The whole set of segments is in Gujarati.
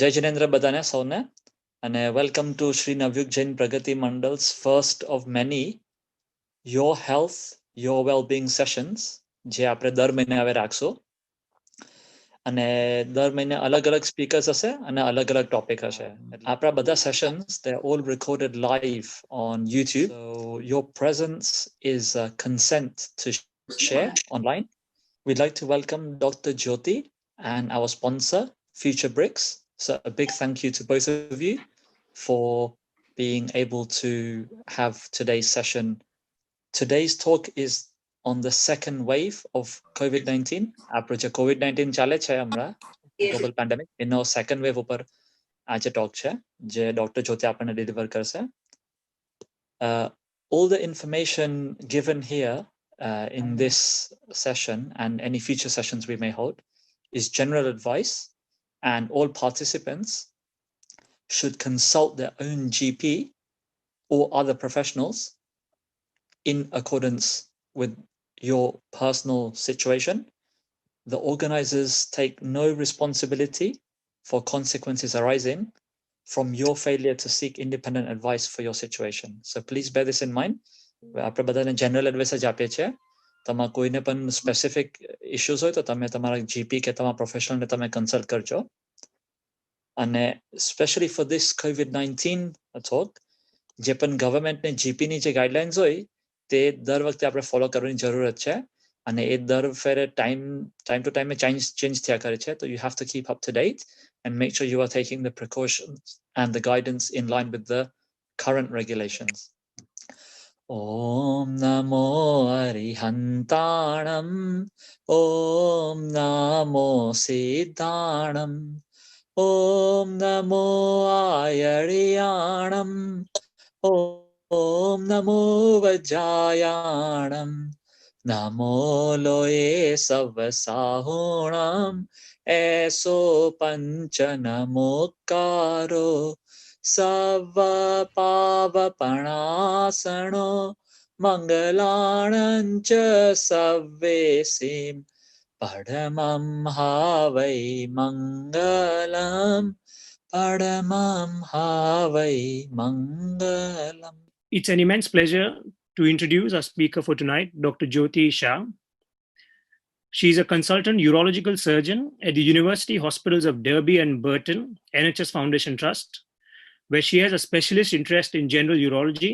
જય જિનેન્દ્ર બધાને સૌને અને વેલકમ ટુ શ્રી નવયુગ જૈન પ્રગતિ મંડળ's first of many your health your well-being sessions જે આપણે દર મહિને હવે રાખશું અને દર મહિને અલગ અલગ સ્પીકર્સ હશે અને અલગ અલગ ટોપિક હશે આપણા બધા sessions they are all recorded live on YouTube, so your presence is consent to share online. We'd like to welcome Dr. Jyoti and our sponsor Future Bricks. So a big thank you to both of you for being able to have today's session. Today's talk is on the second wave of COVID-19. આપણે જે COVID-19 ચાલે છે હમણાં ગ્લોબલ પેન્ડેમિક એનો સેકન્ડ વેવ ઉપર આજે ટોક છે જે ડોક્ટર જ્યોતિ આપણને ડિલિવર કરશે. All the information given here in this session and any future sessions we may hold is general advice, and all participants should consult their own GP or other professionals in accordance with your personal situation. The organizers take no responsibility for consequences arising from your failure to seek independent advice for your situation. So please bear this in mind. આપણે બધાને જનરલ એડવાઇસ જ આપીએ છીએ. તમારે કોઈને પણ સ્પેસિફિક ઇશ્યુઝ હોય તો તમે તમારા જીપી કે તમારા પ્રોફેશનલને તમે કન્સલ્ટ કરજો. અને specially for this COVID-19 talk જે પણ ગવર્મેન્ટની જીપીની જે ગાઈડલાઇન્સ હોય તે દર વખતે આપણે ફોલો કરવાની જરૂરત છે અને એ દર ફેરે ટાઈમ ટુ ટાઈમે ચેન્જ થયા કરે છે. તો you have to keep up to date and make sure you are taking the precautions and the guidance in line with the current regulations. Om Namo Arihantanam, Om Namo Siddhanam, Om Namo Ayariyanam, Om Namo Vajrayanam, Namo Loye Savasahunam, Eso Panchanamokaro, Sava Pavapanasano, Mangalanancha Savvesim, Padamam Havai Mangalam, Padamam Havai Mangalam. It's an immense pleasure to introduce our speaker for tonight, Dr. Jyoti Shah. She is a consultant urological surgeon at the University Hospitals of Derby and Burton NHS Foundation Trust, where she has a specialist interest in general urology,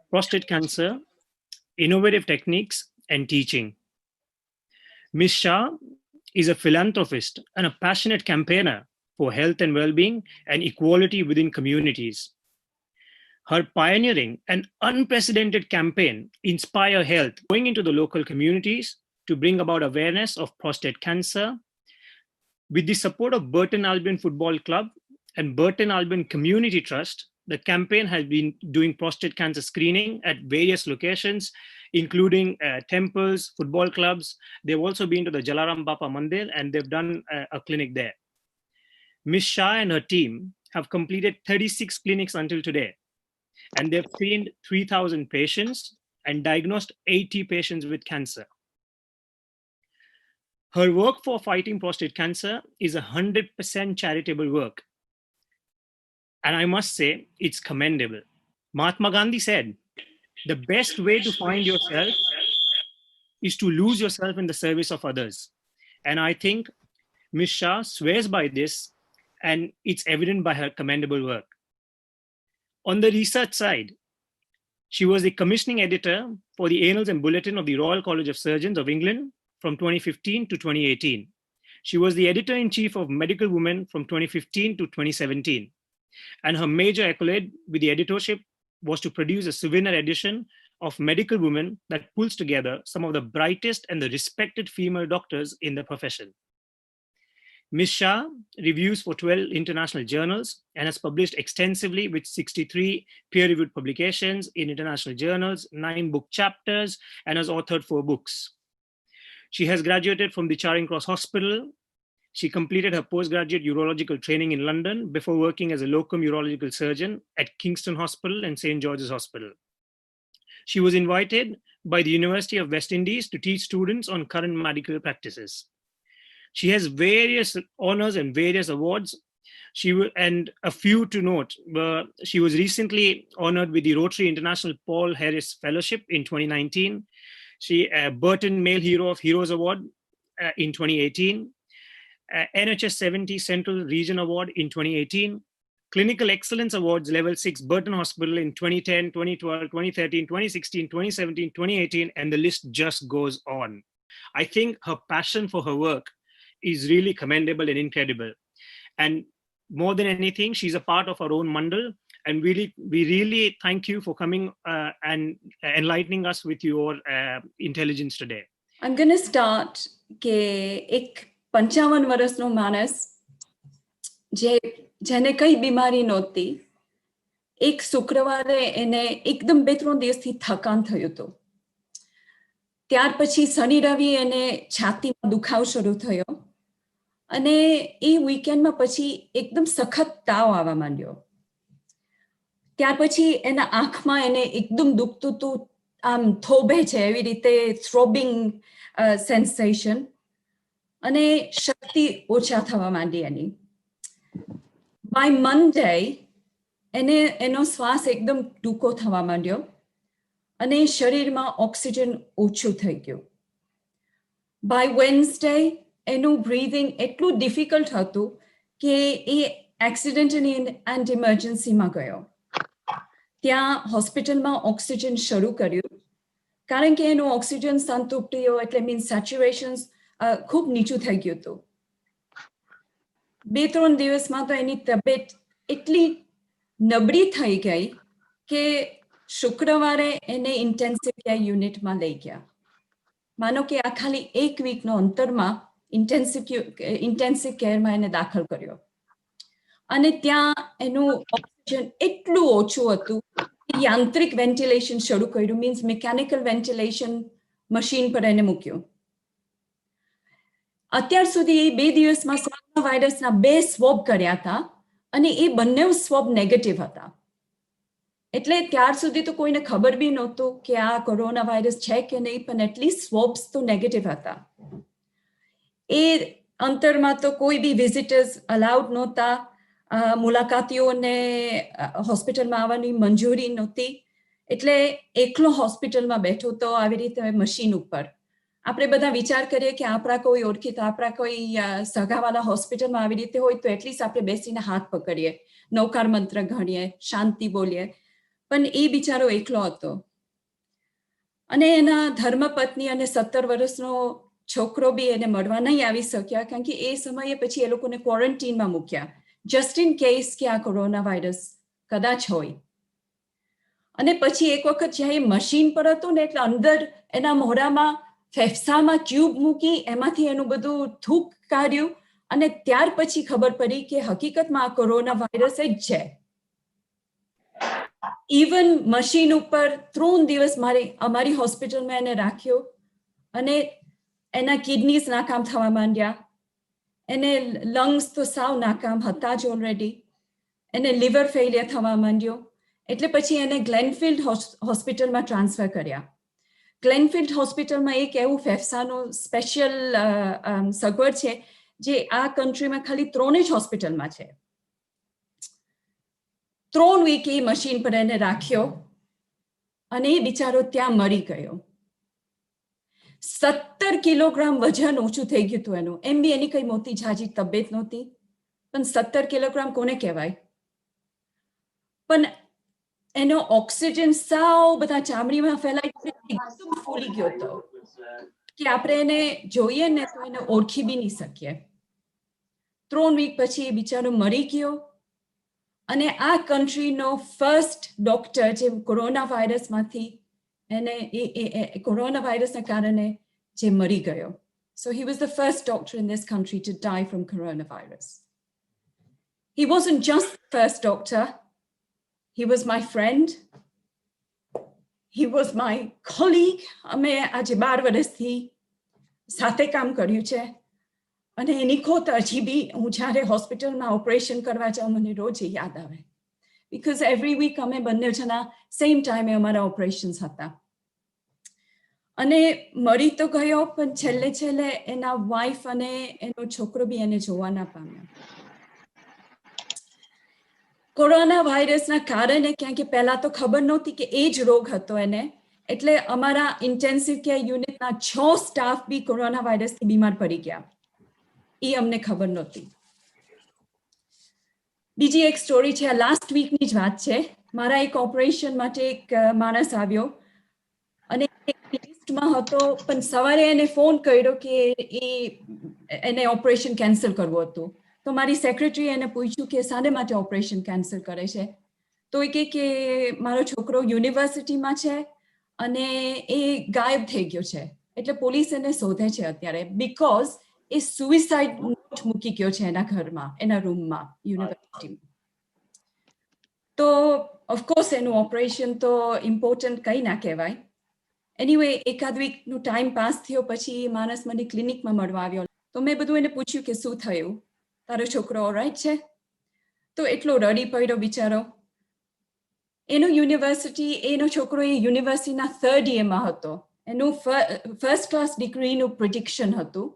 prostate cancer, innovative techniques, and teaching. Ms. Shah is a philanthropist and a passionate campaigner for health and well-being and equality within communities. Her pioneering and unprecedented campaign, Inspire Health, going into the local communities to bring about awareness of prostate cancer. With the support of Burton Albion Football Club and Burton Albion Community Trust, the campaign has been doing prostate cancer screening at various locations, including temples, football clubs. They've also been to the Jalaram Bapa Mandir and they've done a clinic there. Ms. Shah and her team have completed 36 clinics until today, and they've trained 3,000 patients and diagnosed 80 patients with cancer. Her work for fighting prostate cancer is 100% charitable work. And I must say, it's commendable. Mahatma Gandhi said, the best way to find yourself is to lose yourself in the service of others. And I think Ms. Shah swears by this, and it's evident by her commendable work. On the research side, she was the commissioning editor for the Annals and Bulletin of the Royal College of Surgeons of England from 2015 to 2018. She was the editor-in-chief of Medical Women from 2015 to 2017. And her major accolade with the editorship was to produce a souvenir edition of Medical Women that pulls together some of the brightest and the respected female doctors in the profession. Ms. Shah reviews for 12 international journals and has published extensively with 63 peer-reviewed publications in international journals, 9 book chapters, and has authored 4 books. She has graduated from the Charing Cross Hospital. She completed her postgraduate urological training in London before working as a locum urological surgeon at Kingston Hospital and St. George's Hospital. She was invited by the University of West Indies to teach students on current medical practices. She has various honors and various awards. And a few to note, she was recently honored with the Rotary International Paul Harris Fellowship in 2019. She Burton Male Hero of Heroes Award in 2018. NHS 70 Central Region Award in 2018. Clinical Excellence Awards Level 6 Burton Hospital in 2010, 2012, 2013, 2016, 2017, 2018, and the list just goes on. I think her passion for her work is really commendable and incredible. And more than anything, she's a part of our own mandal. And we really thank you for coming and enlightening us with your intelligence today. I'm going to start કે એક 55 વર્ષનો માણસ જેને કઈ બીમારી નહોતી, એક શુક્રવારે એને એકદમ 2-3 દિવસથી થકાન થયું હતું. ત્યાર પછી શનિ રવિ એને છાતીમાં દુખાવો શરૂ થયો અને એ વીકેન્ડમાં પછી એકદમ સખત તાવ આવવા માંડ્યો. ત્યાર પછી એના આંખમાં એને એકદમ દુખતું હતું, આમ થોભે છે એવી રીતે થ્રોબિંગ સેન્સેશન અને શક્તિ ઓછા થવા માંડી એની. બાય મંડે એનો શ્વાસ એકદમ ટૂંકો થવા માંડ્યો અને શરીરમાં ઓક્સિજન ઓછું થઈ ગયું. બાય વેન્સડે એનું બ્રીધિંગ એટલું ડિફિકલ્ટ હતું કે એ એક્સિડન્ટલી એન્ડ ઇમરજન્સીમાં ગયો. ત્યાં હોસ્પિટલમાં ઓક્સિજન શરૂ કર્યું કારણ કે એનું ઓક્સિજન સંતૃપ્તિઓ એટલે મીન્સ સેચ્યુરેશન ખૂબ નીચું થઈ ગયું હતું. 2-3 દિવસમાં તો એની તબિયત એટલી નબળી થઈ ગઈ કે શુક્રવારે એને ઇન્ટેન્સિવ કેર યુનિટમાં લઈ ગયા. માનો કે આ ખાલી 1 વીકનો અંતરમાં ઇન્ટેન્સિવ કેરમાં એને દાખલ કર્યો અને ત્યાં એનું ઓક્સિજન એટલું ઓછું હતું કે યાંત્રિક વેન્ટિલેશન શરૂ કર્યું, મીન્સ મિકેનિકલ વેન્ટિલેશન મશીન પર એને મૂક્યું. અત્યાર સુધી 2 દિવસમાં કોરોના વાયરસના 2 સ્વોબ કર્યા હતા અને એ બંને સ્વોબ નેગેટિવ હતા. એટલે ત્યાર સુધી તો કોઈને ખબર બી નહોતું કે આ કોરોના વાયરસ છે કે નહીં, પણ એટલીસ્ટ સ્વોબ્સ તો નેગેટિવ હતા. એ અંતરમાં તો કોઈ બી વિઝિટર્સ અલાઉડ નહોતા, મુલાકાતીઓને હોસ્પિટલમાં આવવાની મંજૂરી નહોતી. એટલે એકલો હોસ્પિટલમાં બેઠો તો આવી રીતે મશીન ઉપર. આપણે બધા વિચાર કરીએ કે આપણા કોઈ ઓળખીતા, આપણા કોઈ સગાવાલા હોસ્પિટલમાં આવી રીતે હોય તો એટલીસ્ટ આપણે બેસીને હાથ પકડીએ, નૌકાર મંત્ર ગણીએ, શાંતિ બોલીએ, પણ એ બિચારો એકલો હતો. અને એના ધર્મપત્ની અને 17 વર્ષનો છોકરો બી એને મળવા નહીં આવી શક્યા કારણ કે એ સમયે પછી એ લોકોને ક્વોરન્ટીનમાં મૂક્યા જસ્ટ ઇન કેસ કે આ કોરોના વાયરસ કદાચ હોય. અને પછી એક વખત જ્યારે મશીન પર હતું ને એટલે અંદર એના મોઢામાં ફેફસામાં ટ્યુબ મૂકી એમાંથી એનું બધું થૂક કાઢ્યું અને ત્યાર પછી ખબર પડી કે હકીકતમાં આ કોરોના વાયરસ જ છે. ઇવન મશીન ઉપર 3 દિવસ અમારી હોસ્પિટલમાં એને રાખ્યો અને એના કિડનીઝ નાકામ થવા માંડ્યા, એને લંગ્સ તો સાવ નાકામ હતા જ ઓલરેડી, એને લિવર ફેલિયર થવા માંડ્યો. એટલે પછી એને ગ્લેનફિલ્ડ હોસ્પિટલમાં ટ્રાન્સફર કર્યા. ગ્લેનફિલ્ડ હોસ્પિટલમાં એક એવું ફેફસાનું સ્પેશિયલ સગવડ છે જે આ કન્ટ્રીમાં ખાલી 3 જ હોસ્પિટલમાં છે. 3 વીક એ મશીન પર એને રાખ્યો અને એ બિચારો ત્યાં મરી ગયો. 17 કિલોગ્રામ વજન ઓછું થઈ ગયું હતું એનું. એમ બી એની કઈ મોટી ઝાઝી તબિયત નહોતી, પણ 17 કિલોગ્રામ કોને કહેવાય? પણ એનો ઓક્સિજન સાવ બધા ચામડીમાં ફેલાઈ એકદમ ફૂલી ગયો હતો કે આપણે એને જોઈએ ને તો એને ઓળખી બી નહીં શકીએ. 3 વીક પછી એ બિચારો મરી ગયો અને આ કન્ટ્રીનો ફર્સ્ટ ડોક્ટર જે કોરોના વાયરસમાંથી એને કોરોના વાયરસના કારણે જે મરી ગયો. So he was the first doctor in this country to die from coronavirus. He wasn't just the first doctor. He was my friend. He was my colleague. અમે આજે 12 વર્ષથી સાથે કામ કર્યું છે અને એની ખોટ હજી બી હું જ્યારે હોસ્પિટલમાં ઓપરેશન કરવા જાઉં મને રોજ યાદ આવે because every week અમે બંને જણા સેમ ટાઈમે અમારા ઓપરેશન્સ હતા. અને મરી તો ગયો પણ છેલ્લે એના વાઈફ અને એનો છોકરો બી એને જોવા ના પામ્યા. કોરોના વાયરસના કારણે કારણ કે પહેલા તો ખબર નહોતી કે એ જ રોગ હતો એને, એટલે અમારા ઇન્ટેન્સિવ કેર યુનિટના 6 સ્ટાફ બી કોરોના વાયરસથી બીમાર પડી ગયા. એ અમને ખબર નહોતી. બીજી એક સ્ટોરી છે, આ લાસ્ટ વીકની જ વાત છે. મારા એક ઓપરેશન માટે એક માણસ આવ્યો અને લિસ્ટમાં હતો, પણ સવારે એને ફોન કર્યો કે એને ઓપરેશન કેન્સલ કરવું હતું. તો મારી સેક્રેટરી એને પૂછ્યું કે શાને માટે ઓપરેશન કેન્સલ કરે છે. તો એ કહે કે મારો છોકરો યુનિવર્સિટીમાં છે અને એ ગાયબ થઈ ગયો છે, એટલે પોલીસ એને શોધે છે અત્યારે, બીકોઝ એ સુઇસાઇડ નોટ મૂકી ગયો છે એના ઘરમાં, એના રૂમમાં યુનિવર્સિટીમાં. તો ઓફકોર્સ એનું ઓપરેશન તો ઇમ્પોર્ટન્ટ કંઈ ના કહેવાય. એનીવે એકાદ વીકનું ટાઈમ પાસ થયો પછી માણસ મને ક્લિનિકમાં મળવા આવ્યો. તો મેં બધું એને પૂછ્યું કે શું થયું, તારો છોકરો ઓલરાઈટ છે? તો એટલો રડી પડ્યો બિચારો. એનો છોકરો એ યુનિવર્સિટીના 3rd યરમાં હતો. એનું ફર્સ્ટ ક્લાસ ડિગ્રીનું પ્રિડિક્શન હતું.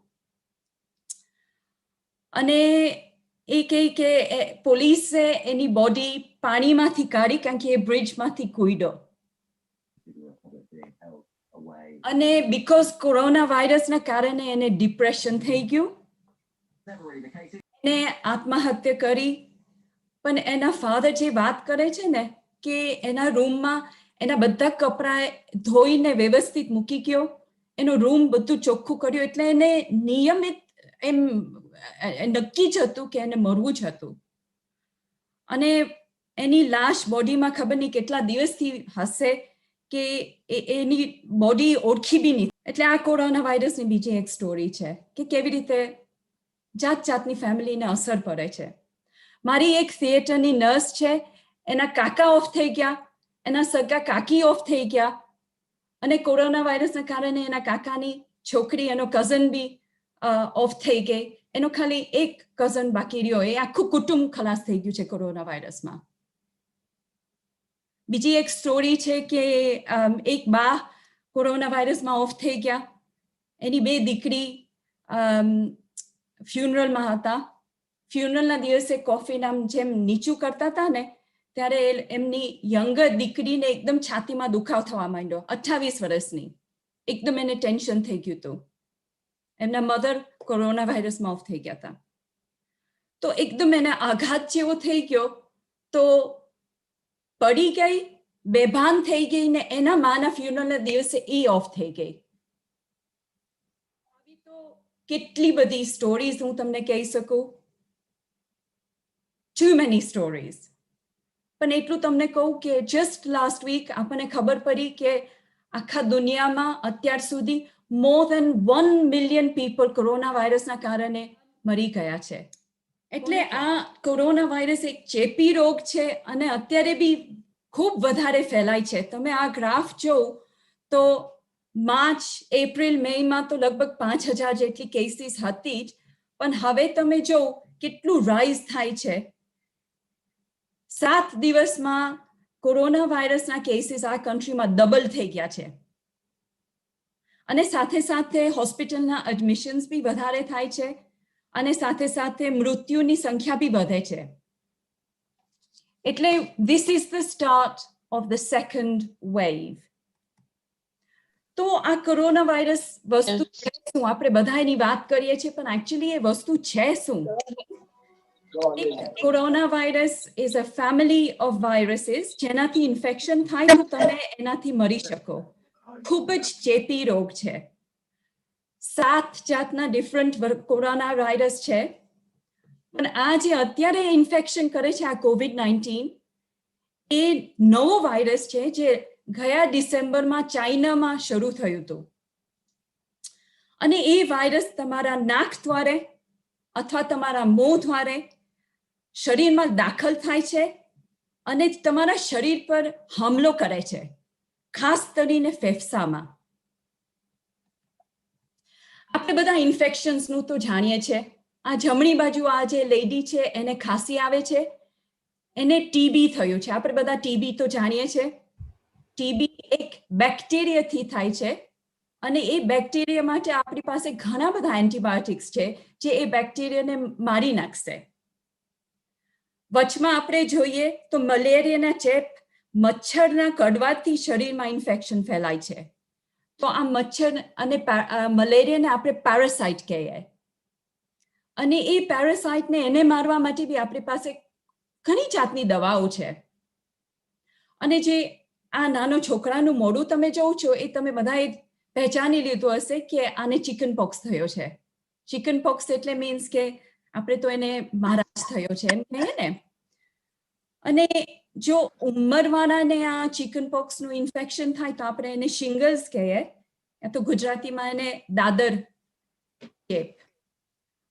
અને એ કહે કે પોલીસે એની બોડી પાણીમાંથી કાઢી કારણ કે એ બ્રિજમાંથી કૂદ્યો. અને બીકોઝ કોરોના વાયરસના કારણે એને ડિપ્રેશન થઈ ગયું, એને આત્મહત્યા કરી. પણ એના ફાધર જે વાત કરે છે ને કે એના રૂમમાં એના બધા કપડાં ધોઈને વ્યવસ્થિત મૂકી ગયો, એનો રૂમ બધું ચોખ્ખું કર્યું, એટલે એને નિયમિત એમ નક્કી જ હતું કે એને મરવું જ હતું. અને એની લાશ બોડીમાં ખબર નહીં કેટલા દિવસથી હશે કે એની બોડી ઓળખી બી નહીં. એટલે આ કોરોના વાયરસની બીજી એક સ્ટોરી છે કે કેવી રીતે જાત જાતની ફેમિલીને અસર પડે છે. મારી એક થિયેટરની નર્સ છે, એના કાકા ઓફ થઈ ગયા, એના સગા કાકી ઓફ થઈ ગયા, અને કોરોના વાયરસના કારણે એના કાકાની છોકરી, એનો કઝન બી ઓફ થઈ ગઈ. એનો ખાલી એક કઝન બાકી રહ્યો. એ આખું કુટુંબ ખલાસ થઈ ગયું છે કોરોના વાયરસમાં. બીજી એક સ્ટોરી છે કે એક બા કોરોના વાયરસમાં ઓફ થઈ ગયા. એની 2 દીકરી ફ્યુનરલમાં હતા. ફ્યુનરલના દિવસે કોફીના જેમ નીચું કરતા હતા ને, ત્યારે એમની યંગર દીકરીને એકદમ છાતીમાં દુખાવ થવા માંડ્યો, 28 વર્ષની. એકદમ એને ટેન્શન થઈ ગયું હતું. એમના મધર કોરોના વાયરસમાં ઓફ થઈ ગયા હતા. તો એકદમ એને આઘાત જેવો થઈ ગયો, તો પડી ગઈ, બેભાન થઈ ગઈ, ને એના માના ફ્યુનરલના દિવસે એ ઓફ થઈ ગઈ. આવી તો કેટલી બધી સ્ટોરીઝ હું તમને કહી શકું, too many stories. પણ એટલું તમને કહું કે જસ્ટ લાસ્ટ વીક આપણને ખબર પડી કે આખા દુનિયામાં અત્યાર સુધી more than 1 million people corona વાયરસના કારણે મરી ગયા છે. એટલે આ કોરોના વાયરસ એક ચેપી રોગ છે અને અત્યારે બી ખૂબ વધારે ફેલાય છે. તમે આ ગ્રાફ જો તો માર્ચ, એપ્રિલ, મેમાં તો લગભગ 5000 જેટલી કેસીસ હતી જ, પણ હવે તમે જો કેટલું રાઇઝ થાય છે. 7 દિવસમાં કોરોના વાયરસના કેસીસ આ કન્ટ્રીમાં ડબલ થઈ ગયા છે. અને સાથે સાથે હોસ્પિટલના એડમિશન્સ બી વધારે થાય છે, અને સાથે સાથે મૃત્યુની સંખ્યા બી વધે છે. એટલે this is the start of the second wave. તો આ કોરોના વાયરસ વસ્તુ છે શું? આપણે બધા એની વાત કરીએ છીએ, પણ એકચ્યુઅલી એ વસ્તુ છે શું? Corona virus is a family of viruses જેનાથી ઇન્ફેક્શન થાય તો તમે એનાથી મરી શકો. ખૂબ જ ચેપી રોગ છે. 7 જાતના ડિફરન્ટ કોરોના વાયરસ છે, પણ આ જે અત્યારે ઇન્ફેક્શન કરે છે, આ COVID-19, એ નવો વાયરસ છે જે ગયા ડિસેમ્બરમાં ચાઇનામાં શરૂ થયું હતું. અને એ વાયરસ તમારા નાક દ્વારે અથવા તમારા મોં દ્વારે શરીરમાં દાખલ થાય છે અને તમારા શરીર પર હુમલો કરે છે, ખાસ કરીને ફેફસામાં. આપણે બધા ઇન્ફેક્શન્સનું તો જાણીએ છીએ. આ જમણી બાજુ આ જે લેડી છે એને ખાંસી આવે છે, એને ટીબી થયું છે. આપણે બધા ટીબી તો જાણીએ છીએ. ટીબી એક બેક્ટેરિયાથી થાય છે, અને એ બેક્ટેરિયા માટે આપણી પાસે ઘણા બધા એન્ટીબાયોટિક્સ છે જે એ બેક્ટેરિયાને મારી નાખશે. વચમાં આપણે જોઈએ તો મલેરિયાના ચેપ મચ્છરના કડવાથી શરીરમાં ઇન્ફેક્શન ફેલાય છે. તો આ મચ્છર અને મલેરિયાને આપણે પેરાસાઇટ કહીએ. અને એ પેરાસાઇટને એને મારવા માટે બી આપણી પાસે ઘણી જાતની દવાઓ છે. અને જે આ નાનો છોકરાનું મોઢું તમે જોવો છો એ તમે બધાએ પહેચાની લીધું હશે કે આને ચિકન પોક્સ થયો છે. ચિકન પોક્સ એટલે મીન્સ કે આપણે તો એને મહારાજ થયો છે એમ કહીએ ને. અને જો ઉંમરવાળાને આ ચિકન પોક્સનું ઇન્ફેક્શન થાય તો આપણે એને શિંગલ્સ કહીએ, તો ગુજરાતીમાં એને દાદર ચેપ.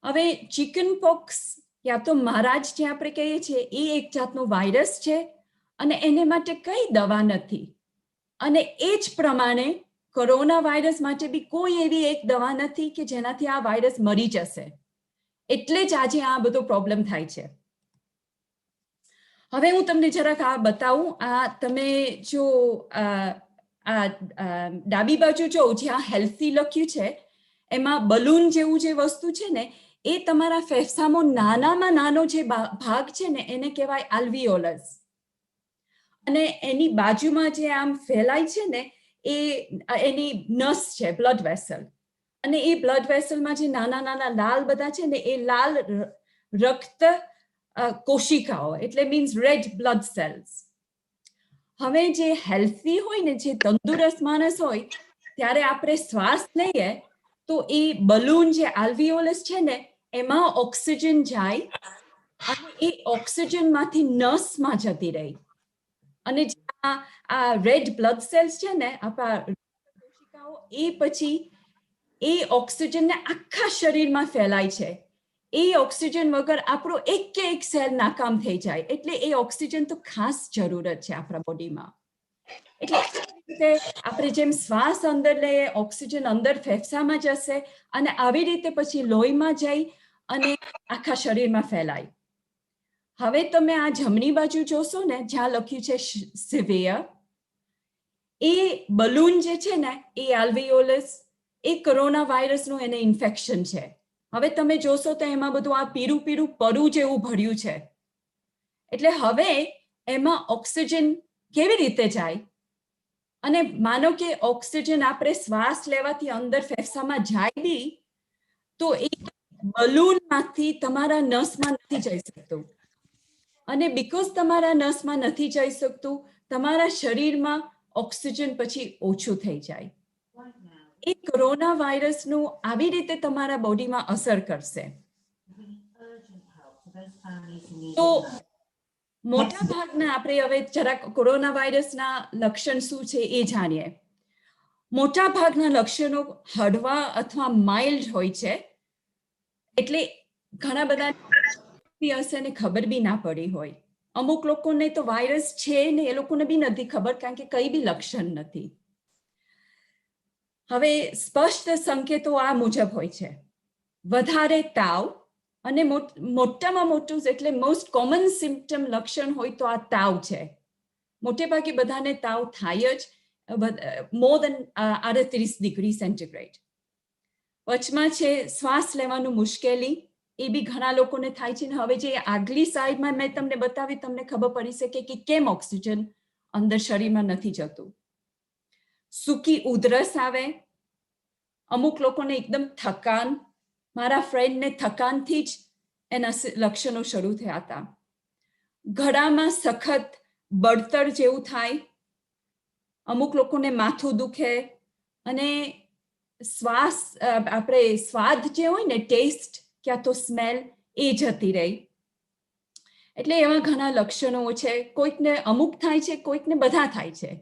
હવે ચિકન પોક્સ યા તો મહારાજ જે આપણે કહીએ છીએ એ એક જાતનો વાયરસ છે અને એને માટે કઈ દવા નથી. અને એ જ પ્રમાણે કોરોના વાયરસ માટે બી કોઈ એવી એક દવા નથી કે જેનાથી આ વાયરસ મરી જશે. એટલે જ આજે આ બધો પ્રોબ્લેમ થાય છે. હવે હું તમને જરાક આ બતાવું. આ તમે જો ડાબી બાજુ જો જ્યાં હેલ્થી લખ્યું છે એમાં બલૂન જેવું જે વસ્તુ છે ને એ તમારા ફેફસામાં નાનામાં નાનો જે ભાગ છે ને એને કહેવાય આલ્વિયોલસ. અને એની બાજુમાં જે આમ ફેલાય છે ને એ એની નસ છે, બ્લડ વેસલ. અને એ બ્લડ વેસલમાં જે નાના નાના લાલ બધા છે ને એ લાલ રક્ત કોશિકાઓ એટલે મીન્સ રેડ બ્લડ સેલ્સ. હવે જે હેલ્થી હોય ને, જે તંદુરસ્ત માણસ હોય, ત્યારે આપણે શ્વાસ લઈએ તો એ બલૂન જે આલ્વિયોલસ છે ને એમાં ઓક્સિજન જાય અને એ ઓક્સિજનમાંથી નસમાં જતી રહી. અને આ રેડ બ્લડ સેલ્સ છે ને આપણા કોશિકાઓ એ પછી એ ઓક્સિજનને આખા શરીરમાં ફેલાય છે. એ ઓક્સિજન વગર આપણો એક સેલ નાકામ થઈ જાય. એટલે એ ઓક્સિજન તો ખાસ જરૂરત છે આપણા બોડીમાં. એટલે આપણે જેમ શ્વાસ અંદર લઈએ, ઓક્સિજન અંદર ફેફસામાં જશે અને આવી રીતે પછી લોહીમાં જઈ અને આખા શરીરમાં ફેલાય. હવે તમે આ જમણી બાજુ જોશો ને જ્યાં લખ્યું છે સિવિયર, એ બલૂન જે છે ને એ આલ્વિયોલસ, એ કોરોના વાયરસનું એને ઇન્ફેક્શન છે. હવે તમે જોશો તો એમાં બધું આ પીરું પીરું પરુ જેવું ભર્યું છે. એટલે હવે એમાં ઓક્સિજન કેવી રીતે જાય? અને માનો કે ઓક્સિજન આપણે શ્વાસ લેવાથી અંદર ફેફસામાં જાય બી તો એ બલૂનમાંથી તમારા નસમાં નથી જઈ શકતું. અને બીકોઝ તમારા નસમાં નથી જઈ શકતું, તમારા શરીરમાં ઓક્સિજન પછી ઓછું થઈ જાય. એ કોરોના વાયરસનું આવી રીતે તમારા બોડીમાં અસર કરશે. તો મોટા ભાગના આપણે હવે જરાક કોરોના વાયરસના લક્ષણ શું છે એ જાણીએ. મોટા ભાગના લક્ષણો હળવા અથવા માઇલ્ડ હોય છે. એટલે ઘણા બધા હશે ને ખબર બી ના પડી હોય. અમુક લોકોને તો વાયરસ છે ને એ લોકોને બી નથી ખબર, કારણ કે કઈ બી લક્ષણ નથી. હવે સ્પષ્ટ સંકેતો આ મુજબ હોય છે: વધારે તાવ, અને મોટામાં મોટું એટલે મોસ્ટ કોમન સિમ્પટમ લક્ષણ હોય તો આ તાવ છે. મોટે ભાગે બધાને તાવ થાય જ, મોર દેન 38 ડિગ્રી સેન્ટીગ્રેડ. વચમાં છે શ્વાસ લેવાનું મુશ્કેલી, એ બી ઘણા લોકોને થાય છે. ને હવે જે આગલી સાઈડમાં મેં તમને બતાવી, તમને ખબર પડી શકે કે કેમ ઓક્સિજન અંદર શરીરમાં નથી જતું. સૂકી ઉધરસ આવે, અમુક લોકોને એકદમ થકાન. મારા ફ્રેન્ડને થકાનથી જ એના લક્ષણો શરૂ થયા હતા. ગળામાં સખત બળતર જેવું થાય, અમુક લોકોને માથું દુખે, અને શ્વાસ આપણે સ્વાદ જે હોય ને, ટેસ્ટ ક્યાં તો સ્મેલ, એ જતી રહી. એટલે એવા ઘણા લક્ષણો છે. કોઈકને અમુક થાય છે, કોઈકને બધા થાય છે.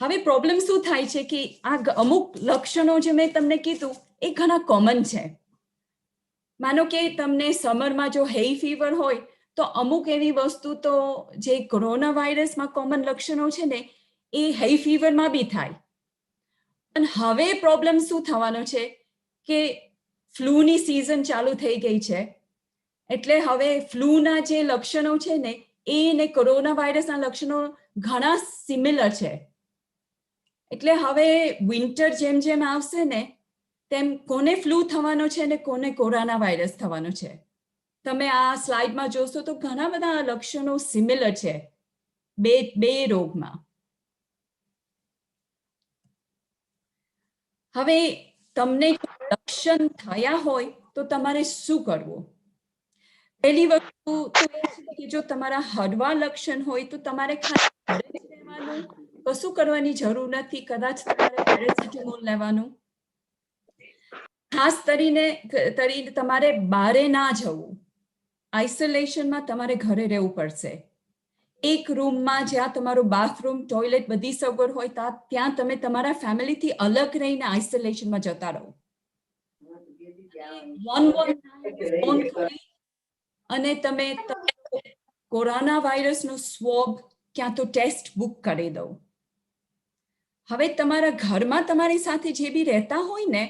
હવે પ્રોબ્લેમ શું થાય છે કે આ અમુક લક્ષણો જે મેં તમને કીધું એ ઘણા કોમન છે. માનો કે તમને સમરમાં જો હેઈ ફીવર હોય તો અમુક એવી વસ્તુ તો જે કોરોના વાયરસમાં કોમન લક્ષણો છે ને એ હેઈ ફીવરમાં બી થાય. અને હવે પ્રોબ્લેમ શું થવાનો છે કે ફ્લૂની સિઝન ચાલુ થઈ ગઈ છે. એટલે હવે ફ્લૂના જે લક્ષણો છે ને એ કોરોના વાયરસના લક્ષણો ઘણા સિમિલર છે. એટલે હવે વિન્ટર જેમ જેમ આવશે ને તેમ કોને ફ્લૂ થવાનો છે ને કોને કોરોના વાયરસ થવાનો છે. તમે આ સ્લાઇડમાં જોશો તો ઘણા બધા લક્ષણો સિમિલર છે બે રોગમાં. હવે તમને લક્ષણ થયા હોય તો તમારે શું કરવું? પહેલી વસ્તુ તો એ છે કે જો તમારા હળવા લક્ષણ હોય તો તમારે ખાલી ઘરે જ રહેવાનું, કશું કરવાની જરૂર નથી. કદાચ તમારે પેરાસિટામોલ લેવાનું. ખાસ કરીને તમારે બહારે ના જવું. આઇસોલેશનમાં તમારે ઘરે રહેવું પડશે. એક રૂમમાં જ્યાં તમારું બાથરૂમ, ટોયલેટ, બધી સગવડ હોય ત્યાં તમે તમારા ફેમિલીથી અલગ રહીને આઇસોલેશનમાં જતા રહો. અને તમે કોરોના વાયરસનો સ્વોબ ક્યાં તો ટેસ્ટ બુક કરી દો. હવે તમારા ઘરમાં તમારી સાથે જે બી રહેતા હોય ને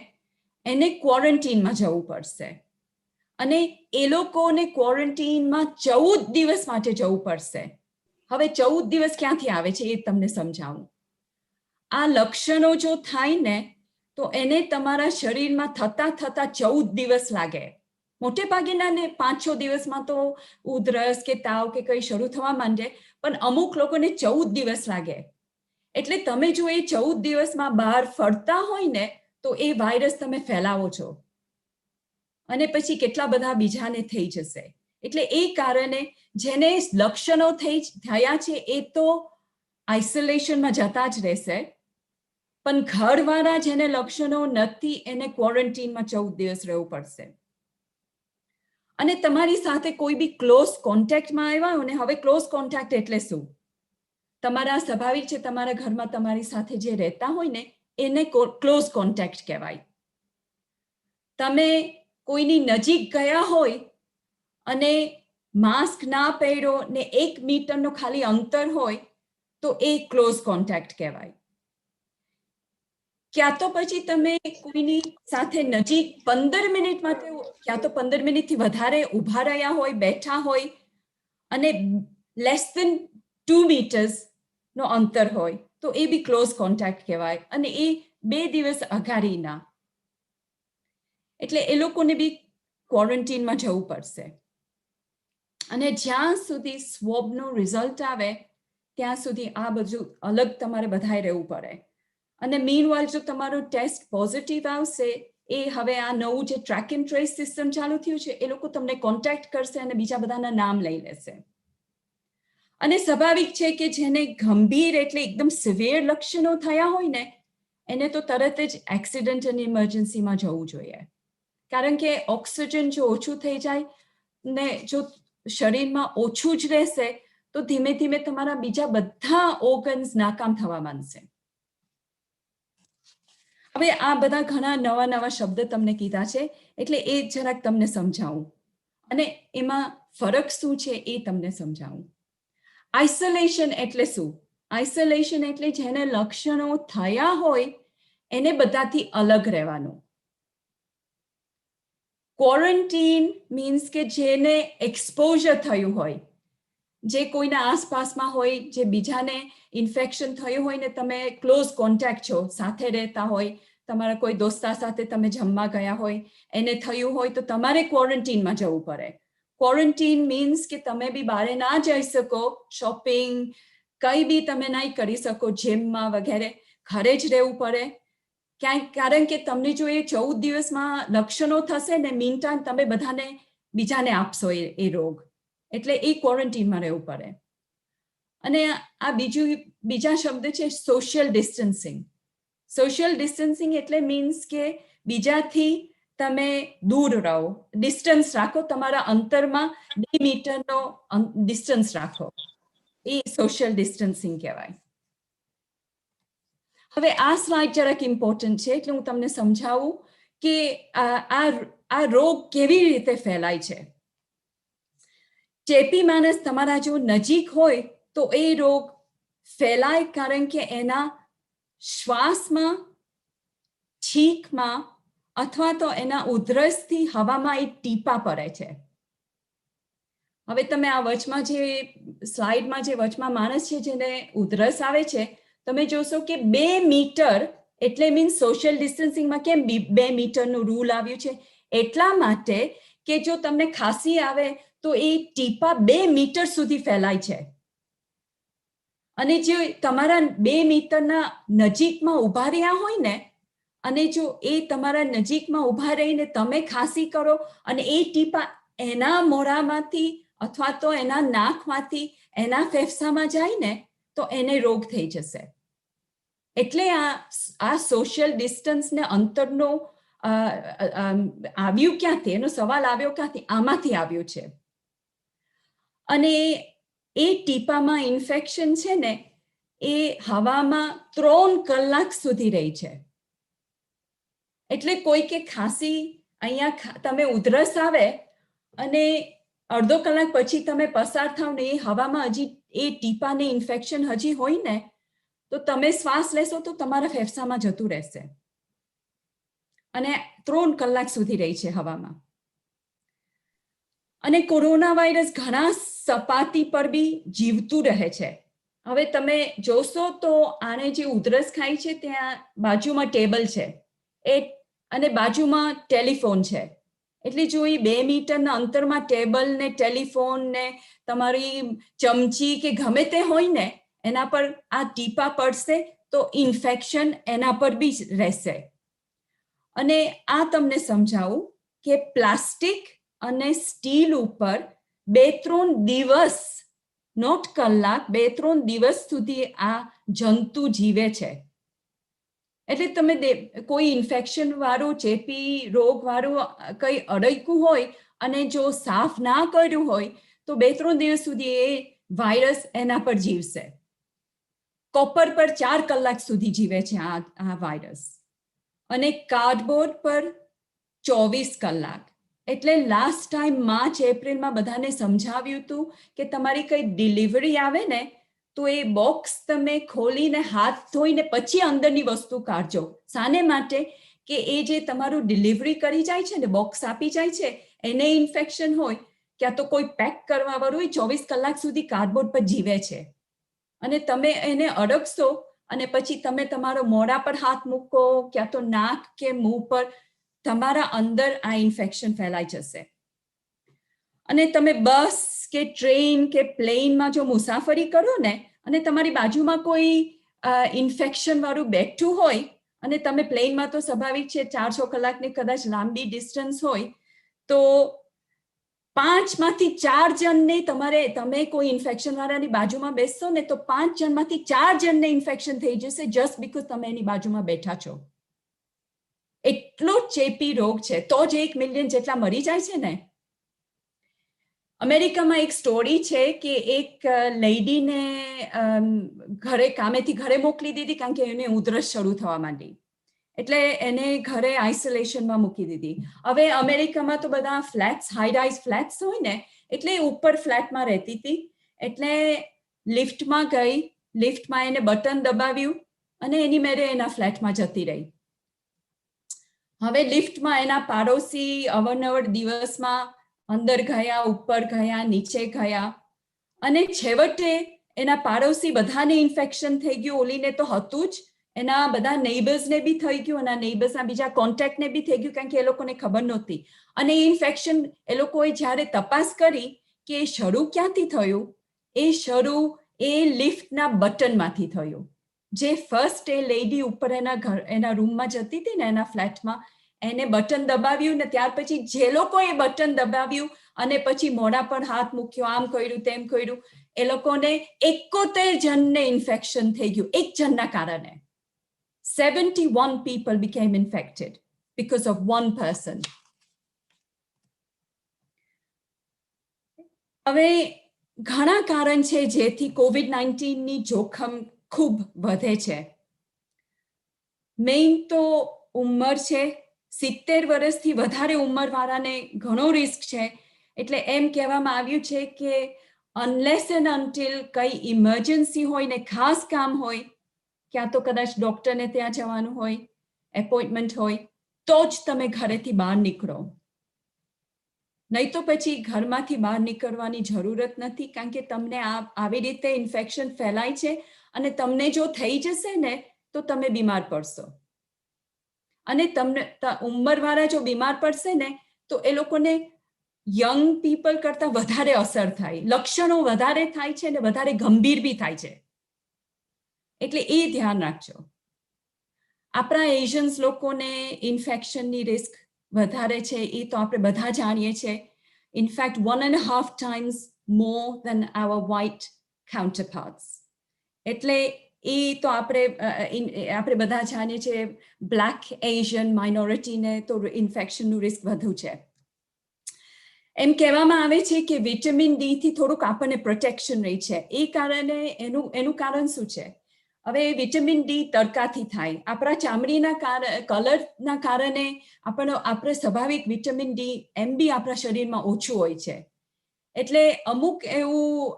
એને ક્વોરન્ટીનમાં જવું પડશે. અને એ લોકોને ક્વોરન્ટીનમાં 14 દિવસ માટે જવું પડશે. હવે 14 દિવસ ક્યાંથી આવે છે એ તમને સમજાવું. આ લક્ષણો જો થાય ને તો એને તમારા શરીરમાં થતા 14 દિવસ લાગે. મોટે ભાગેના ને 5-6 દિવસમાં તો ઉધરસ કે તાવ કે કંઈ શરૂ થવા માંડે, પણ અમુક લોકોને 14 દિવસ લાગે. એટલે તમે જો એ 14 દિવસમાં બહાર ફરતા હોય ને તો એ વાયરસ તમે ફેલાવો છો અને પછી કેટલા બધા બીજાને થઈ જશે. એટલે એ કારણે જેને લક્ષણો થયા છે એ તો આઇસોલેશનમાં જતા જ રહેશે, પણ ઘરવાળા જેને લક્ષણો નથી એને ક્વોરન્ટીનમાં 14 દિવસ રહેવું પડશે. અને તમારી સાથે કોઈ બી ક્લોઝ કોન્ટેક્ટમાં આવ્યા હોય ને, હવે ક્લોઝ કોન્ટેક્ટ એટલે શું? તમારા સ્વાભાવિક છે તમારા ઘરમાં તમારી સાથે જે રહેતા હોય ને એને ક્લોઝ કોન્ટેક્ટ કહેવાય. તમે કોઈની નજીક ગયા હોય અને માસ્ક ના પહેરો ને 1 મીટરનો ખાલી અંતર હોય તો એ ક્લોઝ કોન્ટેક્ટ કહેવાય. ક્યાં તો પછી તમે કોઈની સાથે નજીક 15 મિનિટ માટે ક્યાં તો 15 મિનિટથી વધારે ઊભા રહ્યા હોય, બેઠા હોય અને લેસ ધેન 2 મીટર્સ નો અંતર હોય તો એ બી ક્લોઝ કોન્ટેક્ટ કહેવાય. અને એ 2 દિવસ અગાડીના. એટલે એ લોકોને બી ક્વોરન્ટીનમાં જવું પડશે. અને જ્યાં સુધી સ્વોબનું રિઝલ્ટ આવે ત્યાં સુધી આ બધું અલગ તમારે બધાએ રહેવું પડે. અને મીનવાઇલ જો તમારો ટેસ્ટ પોઝિટિવ આવશે, એ હવે આ નવું જે ટ્રેક એન્ડ ટ્રેસ સિસ્ટમ ચાલુ થયું છે એ લોકો તમને કોન્ટેક્ટ કરશે અને બીજા બધાના નામ લઈ લેશે. અને સ્વાભાવિક છે કે જેને ગંભીર એટલે એકદમ સિવિયર લક્ષણો થયા હોય ને એને તો તરત જ એક્સિડન્ટ અને ઇમરજન્સીમાં જવું જોઈએ. કારણ કે ઓક્સિજન જો ઓછું થઈ જાય ને જો શરીરમાં ઓછું જ રહેશે તો ધીમે ધીમે તમારા બીજા બધા ઓર્ગન્સ નાકામ થવા માંડશે. હવે આ બધા ઘણા નવા શબ્દ તમને કીધા છે એટલે એ જરાક તમને સમજાવું અને એમાં ફરક શું છે એ તમને સમજાવું. આઇસોલેશન એટલે શું? આઇસોલેશન એટલે જેને લક્ષણો થયા હોય એને બધાથી અલગ રહેવાનું. ક્વોરન્ટીન મીન્સ કે જેને એક્સપોઝર થયું હોય, જે કોઈના આસપાસમાં હોય, જે બીજાને ઇન્ફેક્શન થયું હોય ને તમે ક્લોઝ કોન્ટેક્ટ છો, સાથે રહેતા હોય, તમારા કોઈ દોસ્તા સાથે તમે જમવા ગયા હોય, એને થયું હોય તો તમારે ક્વોરન્ટીનમાં જવું પડે. ક્વોરન્ટીન મીન્સ કે તમે બી બહાર ના જઈ શકો, શોપિંગ કંઈ બી તમે નહીં કરી શકો, જીમમાં વગેરે, ઘરે જ રહેવું પડે. કારણ કે તમને જો એ 14 દિવસમાં લક્ષણો થશે ને મીન ટાઈમ તમે બધાને બીજાને આપશો એ રોગ, એટલે એ ક્વોરન્ટીનમાં રહેવું પડે. અને આ બીજા શબ્દ છે સોશિયલ ડિસ્ટન્સિંગ. સોશિયલ ડિસ્ટન્સિંગ એટલે મીન્સ કે બીજાથી તમે દૂર રહો, ડિસ્ટન્સ રાખો, તમારા અંતરમાં 2 મીટરનો ડિસ્ટન્સ રાખો, એ સોશિયલ ડિસ્ટન્સિંગ કહેવાય. હવે આ સ્લાઇડ જરાક ઇમ્પોર્ટન્ટ છે એટલે હું તમને સમજાવું કે આ રોગ કેવી રીતે ફેલાય છે. ચેપી માણસ તમારા જો નજીક હોય તો એ રોગ ફેલાય કારણ કે એના શ્વાસમાં, છીંકમાં અથવા તો એના ઉધરસથી હવામાં એ ટીપા પડે છે. હવે તમે આ વચમાં જે સ્લાઇડમાં જે વચમાં માણસ છે જેને ઉધરસ આવે છે તમે જોશો કે 2 મીટર એટલે મીન્સ સોશિયલ ડિસ્ટન્સિંગમાં કેમ 2 મીટરનું રૂલ આવ્યું છે? એટલા માટે કે જો તમને ખાંસી આવે તો એ ટીપા 2 મીટર સુધી ફેલાય છે. અને જે તમારા 2 મીટરના નજીકમાં ઊભા રહ્યા હોય ને, અને જો એ તમારા નજીકમાં ઊભા રહીને તમે ખાંસી કરો અને એ ટીપા એના મોઢામાંથી અથવા તો એના નાકમાંથી એના ફેફસામાં જાય ને, તો એને રોગ થઈ જશે. એટલે આ સોશિયલ ડિસ્ટન્સ ને અંતરનો આવ્યું ક્યાંથી, એનો સવાલ આવ્યો ક્યાંથી? આમાંથી આવ્યો છે. અને એ ટીપામાં ઇન્ફેક્શન છે ને, એ હવામાં 3 કલાક સુધી રહી છે. એટલે કોઈ કે ખાંસી, અહીંયા તમે ઉધરસ આવે અને અડધો કલાક પછી તમે પસાર થાવ ને એ હવામાં હજી એ ટીપાને ઇન્ફેક્શન હજી હોય ને, તો તમે શ્વાસ લેશો તો તમારા ફેફસામાં જતું રહેશે. અને 3 કલાક સુધી રહી છે હવામાં. અને કોરોના વાયરસ ઘણા સપાટી પર બી જીવતું રહે છે. હવે તમે જોશો તો આને જે ઉધરસ ખાય છે ત્યાં બાજુમાં ટેબલ છે, અને બાજુમાં ટેલિફોન છે. એટલે જો એ 2 મીટરના અંતરમાં ટેબલ ને ટેલિફોન ને તમારી ચમચી કે ગમે તે હોય ને, એના પર આ ટીપા પડશે તો ઇન્ફેક્શન એના પર બી રહેશે. અને આ તમને સમજાવું કે પ્લાસ્ટિક અને સ્ટીલ ઉપર 2-3 દિવસ, નોટ કલાક, 2-3 દિવસ સુધી આ જંતુ જીવે છે. એટલે તમે કોઈ ઇન્ફેક્શન વાળું, ચેપી રોગ વાળું કંઈ અડક્યું હોય અને જો સાફ ના કર્યું હોય તો 2-3 દિવસ સુધી એ વાયરસ એના પર જીવશે. કોપર પર 4 કલાક સુધી જીવે છે આ વાયરસ, અને કાર્ડબોર્ડ પર 24 કલાક. એટલે લાસ્ટ ટાઈમ માર્ચ એપ્રિલમાં બધાને સમજાવ્યું હતું કે તમારી કઈ ડિલિવરી આવે ને તો એ બોક્સ તમે ખોલીને હાથ ધોઈને પછી અંદરની વસ્તુ કાઢજો. શાને માટે? કે એ જે તમારું ડિલિવરી કરી જાય છે ને, બોક્સ આપી જાય છે, એને ઇન્ફેક્શન હોય, ક્યાં તો કોઈ પેક કરવા વાળું 24 કલાક સુધી કાર્ડબોર્ડ પર જીવે છે. અને તમે એને અડકશો અને પછી તમે તમારો મોઢા પર હાથ મૂકો, ક્યાં તો નાક કે મુંહ પર, તમારા અંદર આ ઇન્ફેક્શન ફેલાઈ જશે. અને તમે બસ કે ટ્રેન કે પ્લેનમાં જો મુસાફરી કરો ને અને તમારી બાજુમાં કોઈ ઇન્ફેક્શન વાળું બેઠું હોય, અને તમે પ્લેનમાં તો સ્વાભાવિક છે 4-6 કલાકની કદાચ લાંબી ડિસ્ટન્સ હોય, તો 5 માંથી 4 જણને તમે કોઈ ઇન્ફેક્શન વાળાની બાજુમાં બેસશો ને તો 5 જણમાંથી 4 જણને ઇન્ફેક્શન થઈ જશે, જસ્ટ બીકોઝ તમે એની બાજુમાં બેઠા છો. એટલો ચેપી રોગ છે. તો જ 1 મિલિયન જેટલા મરી જાય છે ને. અમેરિકામાં એક સ્ટોરી છે કે એક લેડીને કામેથી ઘરે મોકલી દીધી કારણ કે એને ઉધરસ શરૂ થવા માંડી. એટલે એને ઘરે આઇસોલેશનમાં મૂકી દીધી. હવે અમેરિકામાં તો બધા ફ્લેટ્સ, હાઈ રાઇઝ ફ્લેટ્સ હોય ને, એટલે ઉપર ફ્લેટમાં રહેતી હતી. એટલે લિફ્ટમાં ગઈ, લિફ્ટમાં એને બટન દબાવ્યું અને એની મેરે એના ફ્લેટમાં જતી રહી. હવે લિફ્ટમાં એના પાડોશી અવારનવાર દિવસમાં અંદર ગયા, ઉપર ગયા, નીચે ગયા, અને છેવટે એના પાડોશી બધાને ઇન્ફેક્શન થઈ ગયું. ઓલીને તો હતું જ, એના બધા નેબર્સને બી થઈ ગયું, એના નેબર્સના બીજા કોન્ટેક્ટને બી થઈ ગયું, કારણ કે એ લોકોને ખબર નહોતી. અને એ ઇન્ફેક્શન એ લોકોએ જ્યારે તપાસ કરી કે એ શરૂ ક્યાંથી થયું, એ શરૂ એ લિફ્ટના બટનમાંથી થયું. જે ફર્સ્ટ એ લેડી ઉપર એના રૂમમાં જતી હતી ને, એના ફ્લેટમાં, એને બટન દબાવ્યું ને ત્યાર પછી જે લોકોએ બટન દબાવ્યું અને પછી મોઢા પર હાથ મૂક્યો, આમ કર્યું, તેમ કર્યું, એ લોકોને 71 જણને ઇન્ફેક્શન થઈ ગયું એક જણના કારણે. 71 people became infected because of one person. હવે ઘણા કારણ છે જેથી COVID-19 ની જોખમ ખૂબ વધે છે. મેઇન તો ઉંમર છે. 70 વર્ષથી વધારે ઉંમરવાળાને ઘણો રિસ્ક છે. એટલે એમ કહેવામાં આવ્યું છે કે અનલેસ એન્ડ અન્ટિલ કઈ ઇમરજન્સી હોય ને ખાસ કામ હોય, ક્યાં તો કદાચ ડોક્ટરને ત્યાં જવાનું હોય, એપોઇન્ટમેન્ટ હોય, તો જ તમે ઘરેથી બહાર નીકળો. નહીં તો પછી ઘરમાંથી બહાર નીકળવાની જરૂરત નથી, કારણ કે તમને આવી રીતે ઇન્ફેક્શન ફેલાય છે અને તમને જો થઈ જશે ને તો તમે બીમાર પડશો. અને તમને ઉંમરવાળા જો બીમાર પડશે ને તો એ લોકોને યંગ પીપલ કરતા વધારે અસર થાય, લક્ષણો વધારે થાય છે અને વધારે ગંભીર બી થાય છે. એટલે એ ધ્યાન રાખજો. આપણા એશિયન્સ લોકોને ઇન્ફેક્શનની રિસ્ક વધારે છે, એ તો આપણે બધા જાણીએ છીએ. In fact 1.5 times more than our white counterparts. એટલે એ તો આપણે બધા જાણીએ છીએ. બ્લેક એશિયન માઇનોરિટીને તો ઇન્ફેક્શનનું રિસ્ક વધુ છે. એમ કહેવામાં આવે છે કે વિટામિન ડી થી થોડુંક આપણને પ્રોટેક્શન રહી છે. એ કારણે એનું કારણ શું છે? હવે વિટામિન ડી તડકાથી થાય, આપણા ચામડીના કલરના કારણે આપણે સ્વાભાવિક વિટામિન ડી એમ બી આપણા શરીરમાં ઓછું હોય છે. એટલે અમુક એવું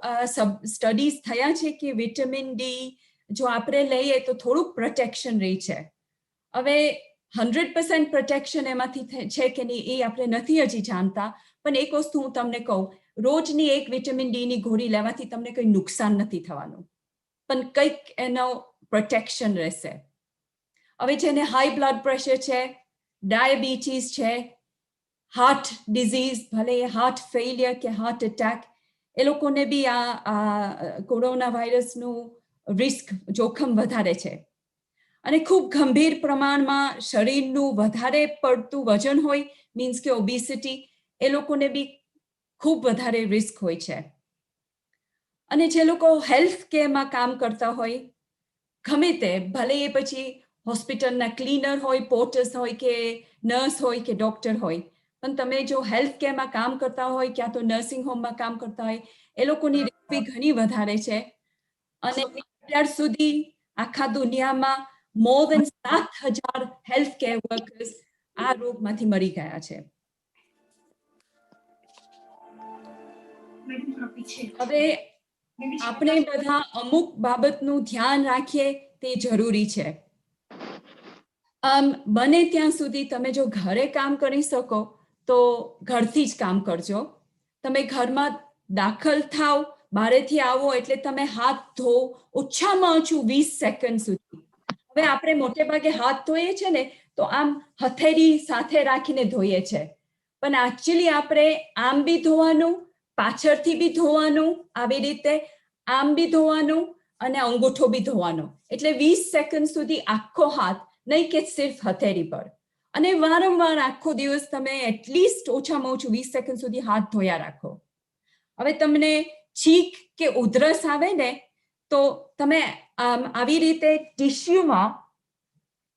સ્ટડીઝ થયા છે કે વિટામિન ડી જો આપણે લઈએ તો થોડુંક પ્રોટેક્શન રહી છે. હવે 100% પ્રોટેક્શન એમાંથી છે કે નહીં એ આપણે નથી હજી જાણતા, પણ એક વસ્તુ હું તમને કહું, રોજની એક વિટામિન ડી ની ગોળી લેવાથી તમને કંઈ નુકસાન નથી થવાનું, પણ કંઈક એનો પ્રોટેક્શન રહેશે. હવે જેને હાઈ બ્લડ પ્રેશર છે, ડાયાબિટીસ છે, હાર્ટ ડિઝીઝ, ભલે એ હાર્ટ ફેલિયર કે હાર્ટ એટેક, એ લોકોને બી આ કોરોના વાયરસનું રિસ્ક જોખમ વધારે છે. અને ખૂબ ગંભીર પ્રમાણમાં શરીરનું વધારે પડતું વજન હોય, મીન્સ કે ઓબેસિટી, એ લોકોને બી ખૂબ વધારે રિસ્ક હોય છે. અને જે લોકો હેલ્થ કેરમાં કામ કરતા હોય, ગમે તે, ભલે એ પછી હોસ્પિટલના ક્લીનર હોય, પોર્ટર્સ હોય કે નર્સ હોય કે ડોક્ટર હોય, પણ તમે જો હેલ્થ કેરમાં કામ કરતા હોય ક્યાં તો નર્સિંગ હોમમાં કામ કરતા હોય, એ લોકોની રિસ્ક બી ઘણી વધારે છે. અને અત્યાર સુધી આખા દુનિયામાં more than 7,000 healthcare workers આ રોગમાંથી મરી ગયા છે. હવે આપણે બધા અમુક બાબતનું ધ્યાન રાખીએ તે જરૂરી છે. બને ત્યાં સુધી તમે જો ઘરે કામ કરી શકો તો ઘરથી જ કામ કરજો. તમે ઘરમાં દાખલ થાવ, બહારેથી આવો એટલે તમે હાથ ધો ઓછામાં ઓછું 20 સેકન્ડ સુધી. હવે આપણે મોટે ભાગે હાથ ધોઈએ છે ને તો આમ હથેળી સાથે રાખીને ધોઈએ છે, પણ એકચ્યુઅલી આપણે આમ બી ધોવાનું, પાછળથી બી ધોવાનું, આવી રીતે આમ બી ધોવાનું અને અંગૂઠો બી ધોવાનો. એટલે 20 સેકન્ડ સુધી આખો હાથ, નહીં કે સિર્ફ હથેળી પર. અને વારંવાર આખો દિવસ તમે એટલીસ્ટ ઓછામાં ઓછું 20 સેકન્ડ સુધી હાથ ધોયા રાખો. હવે તમને છીંક કે ઉધરસ આવે ને તો તમે આવી રીતે ટિશ્યુમાં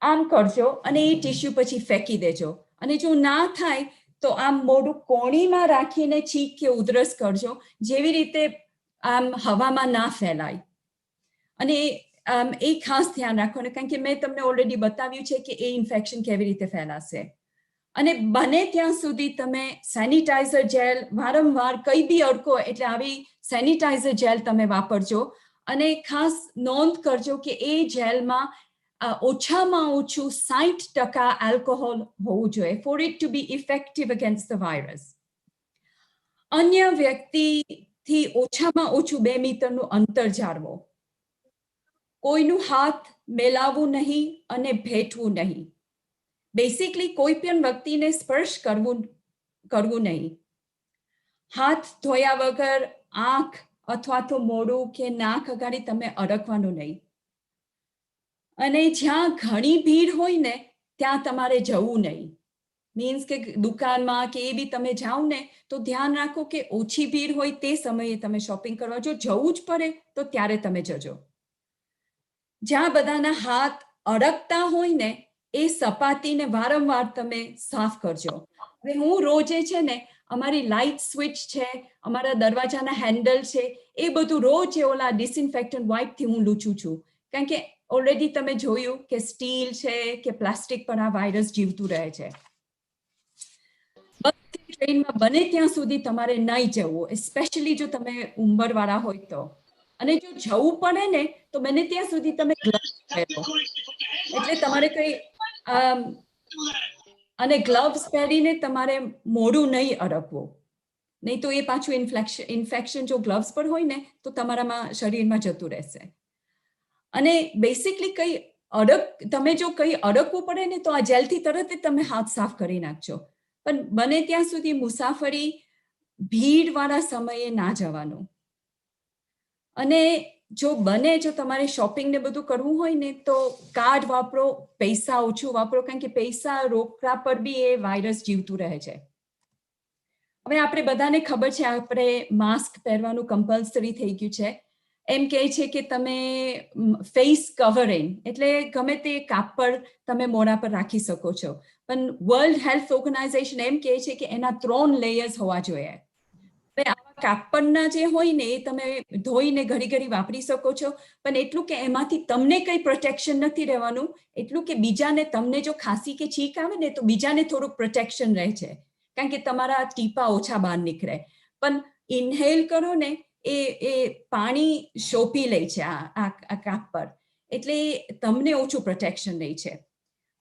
આમ કરજો અને એ ટિશ્યુ પછી ફેંકી દેજો. અને જો ના થાય તો આમ મોઢું કોણીમાં રાખીને છીંક કે ઉધરસ કરજો, જેવી રીતે આમ હવામાં ના ફેલાય. અને એ ખાસ ધ્યાન રાખવાનું, કારણ કે મેં તમને ઓલરેડી બતાવ્યું છે કે એ ઇન્ફેક્શન કેવી રીતે ફેલાશે. અને બને ત્યાં સુધી તમે સેનિટાઈઝર જેલ વારંવાર કંઈ બી અડકો એટલે આવી સેનિટાઈઝર જેલ તમે વાપરજો. અને ખાસ નોંધ કરજો કે એ જેલમાં ઓછામાં ઓછું 60% આલ્કોહોલ હોવું જોઈએ for it to be effective against the virus. અન્ય વ્યક્તિથી ઓછામાં ઓછું 2 મીટરનું અંતર જાળવો. કોઈનું હાથ મેલાવવું નહીં અને ભેટવું નહીં. બેસિકલી કોઈ પણ વ્યક્તિને સ્પર્શ કરવું નહીં. હાથ ધોયા વગર આંખ અથવા તો મોઢું કે નાક અગાડી તમે અડકવાનું નહીં. અને જ્યાં ઘણી ભીડ હોય ને ત્યાં તમારે જવું નહીં. મીન્સ કે દુકાનમાં કે એ બી તમે જાઓ ને તો ધ્યાન રાખો કે ઓછી ભીડ હોય તે સમયે તમે શોપિંગ કરવા. જો જવું જ પડે તો ત્યારે તમે જજો. જ્યાં બધાના હાથ અડકતા હોય ને એ સપાટીને વારંવાર તમે સાફ કરજો. હવે હું રોજે છે ને અમારી લાઇટ સ્વિચ છે, અમારા દરવાજાના હેન્ડલ છે, એ બધું રોજ ઓલા ડિસઇન્ફેક્ટન્ટ વાઇપથી હું લૂછું છું. કારણ કે ઓલરેડી તમે જોયું કે સ્ટીલ છે કે પ્લાસ્ટિક પર આ વાયરસ જીવતું રહે છે. ટ્રેનમાં બને ત્યાં સુધી તમારે નહીં જવું, એસ્પેશિયલી જો તમે ઉંમરવાળા હોય તો. અને જો જવું પડે ને તો બને ત્યાં સુધી તમે ગ્લવ્સ પહેરો. એટલે તમારે કઈ અને ગ્લવ્સ પહેરીને તમારે મોઢું નહીં અડકવું, નહીં તો એ પાછું ઇન્ફેક્શન જો ગ્લવ્સ પર હોય ને તો તમારામાં શરીરમાં જતું રહેશે. અને બેસિકલી તમે જો કંઈ અડકવું પડે ને તો આ જેલથી તરત જ તમે હાથ સાફ કરી નાખજો. પણ બને ત્યાં સુધી મુસાફરી ભીડવાળા સમયે ના જવાનું. અને જો બને, જો તમારે શોપિંગ ને બધું કરવું હોય ને તો કાર્ડ વાપરો, પૈસા ઓછું વાપરો, કારણ કે પૈસા રોકડા પર બી એ વાયરસ જીવતું રહે છે. હવે આપણે બધાને ખબર છે, આપણે માસ્ક પહેરવાનું કમ્પલસરી થઈ ગયું છે. એમ કહે છે કે તમે ફેસ કવરિંગ એટલે ગમે તે કાપડ તમે મોઢા પર રાખી શકો છો, પણ વર્લ્ડ હેલ્થ ઓર્ગેનાઇઝેશન એમ કહે છે કે એના 3 લેયર્સ હોવા જોઈએ. હવે આવા કાપડના જે હોય ને એ તમે ધોઈને ઘડી ઘડી વાપરી શકો છો, પણ એટલું કે એમાંથી તમને કંઈ પ્રોટેક્શન નથી રહેવાનું, એટલું કે બીજાને, તમને જો ખાંસી કે છીંક આવે ને તો બીજાને થોડુંક પ્રોટેક્શન રહે છે, કારણ કે તમારા ટીપા ઓછા બહાર નીકળે. પણ ઇન્હેલ કરો ને એ પાણી શોપી લે છે આ કાપડ, એટલે તમને ઓછું પ્રોટેક્શન રહે છે.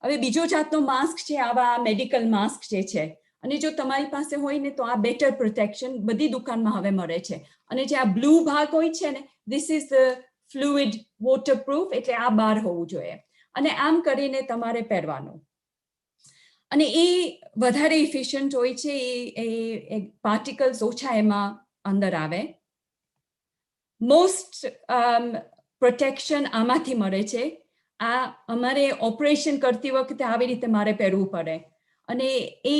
હવે બીજો જાતનો માસ્ક છે, આવા મેડિકલ માસ્ક જે છે, અને જો તમારી પાસે હોય ને તો આ બેટર પ્રોટેક્શન બધી દુકાનમાં હવે મળે છે. અને જે આ બ્લુ ભાગ હોય છે ને, ધીસ ઇઝ ફ્લુઇડ વોટરપ્રૂફ, એટલે આ બહાર હોવું જોઈએ. અને આમ કરીને તમારે પહેરવાનું. અને એ વધારે ઇફિશિયન્ટ હોય છે, એ પાર્ટિકલ્સ ઓછા એમાં અંદર આવે. મોસ્ટ પ્રોટેક્શન આમાંથી મળે છે. આ અમારે ઓપરેશન કરતી વખતે આવી રીતે મારે પહેરવું પડે, અને એ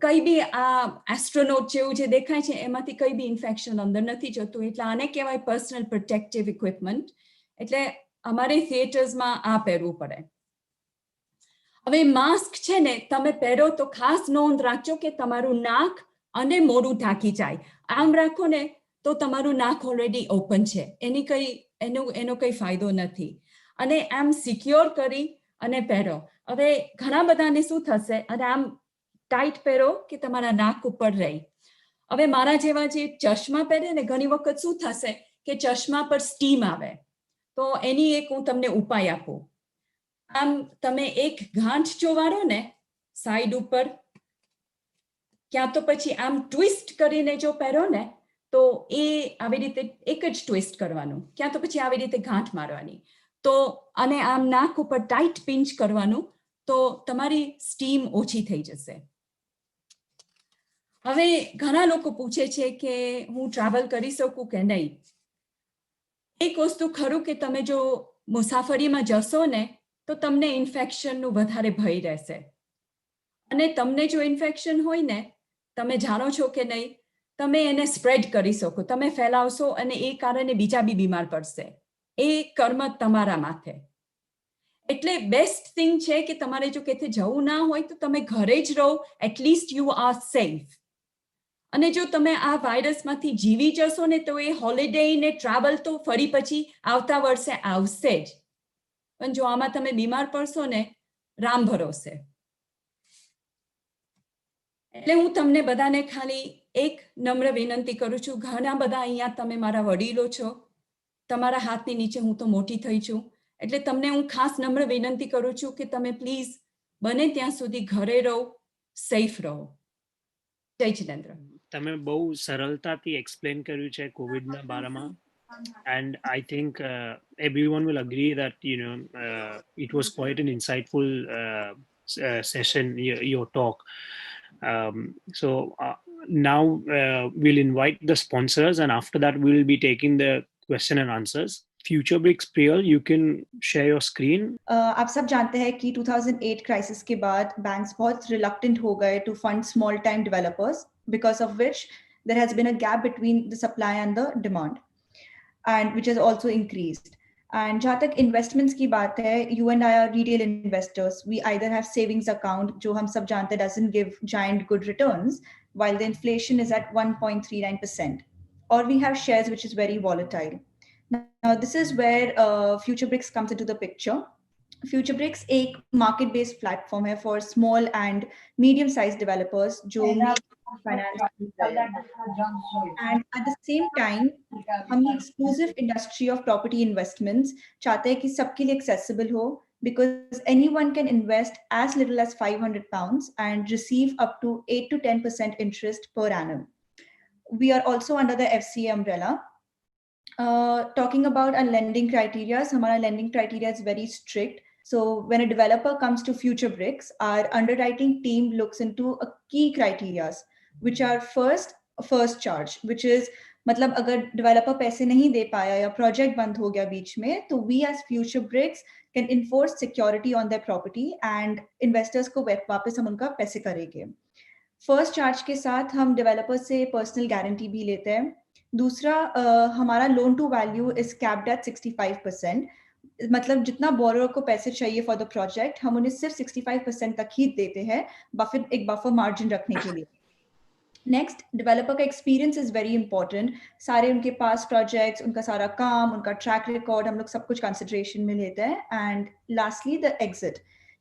કંઈ બી આ એસ્ટ્રોનોટ જેવું જે દેખાય છે એમાંથી કંઈ બી ઇન્ફેક્શન અંદર નથી જતું, એટલે આને કહેવાય પર્સનલ પ્રોટેક્ટિવ ઇક્વિપમેન્ટ. એટલે અમારે થિયેટર્સમાં આ પહેરવું પડે. હવે માસ્ક છે ને તમે પહેરો તો ખાસ નોંધ રાખજો કે તમારું નાક અને મોઢું ઢાંકી જાય. આમ રાખો ને તો તમારું નાક ઓલરેડી ઓપન છે, એનો કંઈ ફાયદો નથી. અને આમ સિક્યોર કરી અને પહેરો. હવે ઘણા બધાને શું થશે, અને આમ ટાઈટ પહેરો કે તમારા નાક ઉપર રહી. હવે મારા જેવા જે ચશ્મા પહેરે ને, ઘણી વખત શું થશે કે ચશ્મા પર સ્ટીમ આવે, તો એની એક હું તમને ઉપાય આપું. આમ તમે એક ગાંઠ જો વાળો ને સાઈડ ઉપર, ક્યાં તો પછી આમ ટ્વિસ્ટ કરીને જો પહેરો ને તો એ આવી રીતે એક જ ટ્વિસ્ટ કરવાનું, ક્યાં તો પછી આવી રીતે ગાંઠ મારવાની, તો અને આમ નાક ઉપર ટાઈટ પિંચ કરવાનું, તો તમારી સ્ટીમ ઓછી થઈ જશે. હવે ઘણા લોકો પૂછે છે કે હું ટ્રાવેલ કરી શકું કે નહીં. એક વસ્તુ ખરું કે તમે જો મુસાફરીમાં જશો ને તો તમને ઇન્ફેક્શનનું વધારે ભય રહેશે. અને તમને જો ઇન્ફેક્શન હોય ને, તમે જાણો છો કે નહીં, તમે એને સ્પ્રેડ કરી શકો, તમે ફેલાવશો અને એ કારણે બીજા બી બીમાર પડશે. એ કર્મ તમારા માથે. એટલે બેસ્ટ થિંગ છે કે તમારે જો કેથે જવું ના હોય તો તમે ઘરે જ રહો, એટલીસ્ટ યુ આર સેફ. અને જો તમે આ વાયરસમાંથી જીવી જશો ને તો એ હોલિડે ને ટ્રાવેલ તો ફરી પછી આવતા વર્ષે આવશે જ, પણ જો આમાં તમે બીમાર પડશો ને, રામ ભરોસે. એટલે હું તમને બધાને ખાલી એક નમ્ર વિનંતી કરું છું. ઘણા બધા અહીંયા તમે મારા વડીલો છો, તમારા હાથની નીચે હું તો મોટી થઈ છું, એટલે તમને હું ખાસ નમ્ર વિનંતી કરું છું કે તમે પ્લીઝ બને ત્યાં સુધી ઘરે રહો, સેફ રહો. જય જિનેન્દ્ર. તમે બહુ સરળતાથી એક્સપ્લેન કર્યું છે કોવિડના બારામાં. And I think everyone will agree that it was quite an insightful session, your talk. So now we'll invite the sponsors, and after that we will be taking the question and answers. FutureBricks Priyal, you can share your screen. आप सब जानते हैं कि 2008 क्राइसिस के बाद बैंक्स बहुत रिलक्टेंट हो गए to fund small time developers, because of which there has been a gap between the supply and the demand, and which has also increased. And जहाँ तक investments की बात है, you and I are retail investors. We either have savings account, जो हम सब जानते हैं doesn't give giant good returns, while the inflation is at 1.39%, or we have shares which is very volatile. Now this is where FutureBricks comes into the picture. FutureBricks एक market-based platform है for small and medium-sized developers जो finance, and at the same time हम exclusive industry of property investments चाहते हैं कि सबके लिए accessible हो, because anyone can invest as little as £500 and receive up to 8 to 10% interest per annum. We are also under the FCA umbrella. Talking about our lending criteria, our lending criteria is very strict. So when a developer comes to FutureBricks, our underwriting team looks into a key criteria, which are first, first charge, which is मतलब अगर डेवलपर पैसे नहीं दे पाया या प्रोजेक्ट बंद हो गया बीच में, तो we as FutureBricks can enforce security on their property and investors को वापस हम उनका पैसे करेंगे. फर्स्ट चार्ज के साथ हम डेवलपर से पर्सनल गारंटी भी लेते हैं. दूसरा, हमारा loan to value is capped at 65%. मतलब जितना बोरोर को पैसे चाहिए फॉर द प्रोजेक्ट, हम उन्हें सिर्फ 65% तक ही देते हैं, एक बफर मार्जिन रखने के लिए. नेक्स्ट, डेवलपर का एक्सपीरियंस इज वेरी इंपॉर्टेंट. सारे उनके पास प्रोजेक्ट्स, उनका सारा काम, उनका ट्रैक रिकॉर्ड हम लोग सब कुछ कंसिडरेशन में लेते हैं. एंड लास्टली द एग्जिट,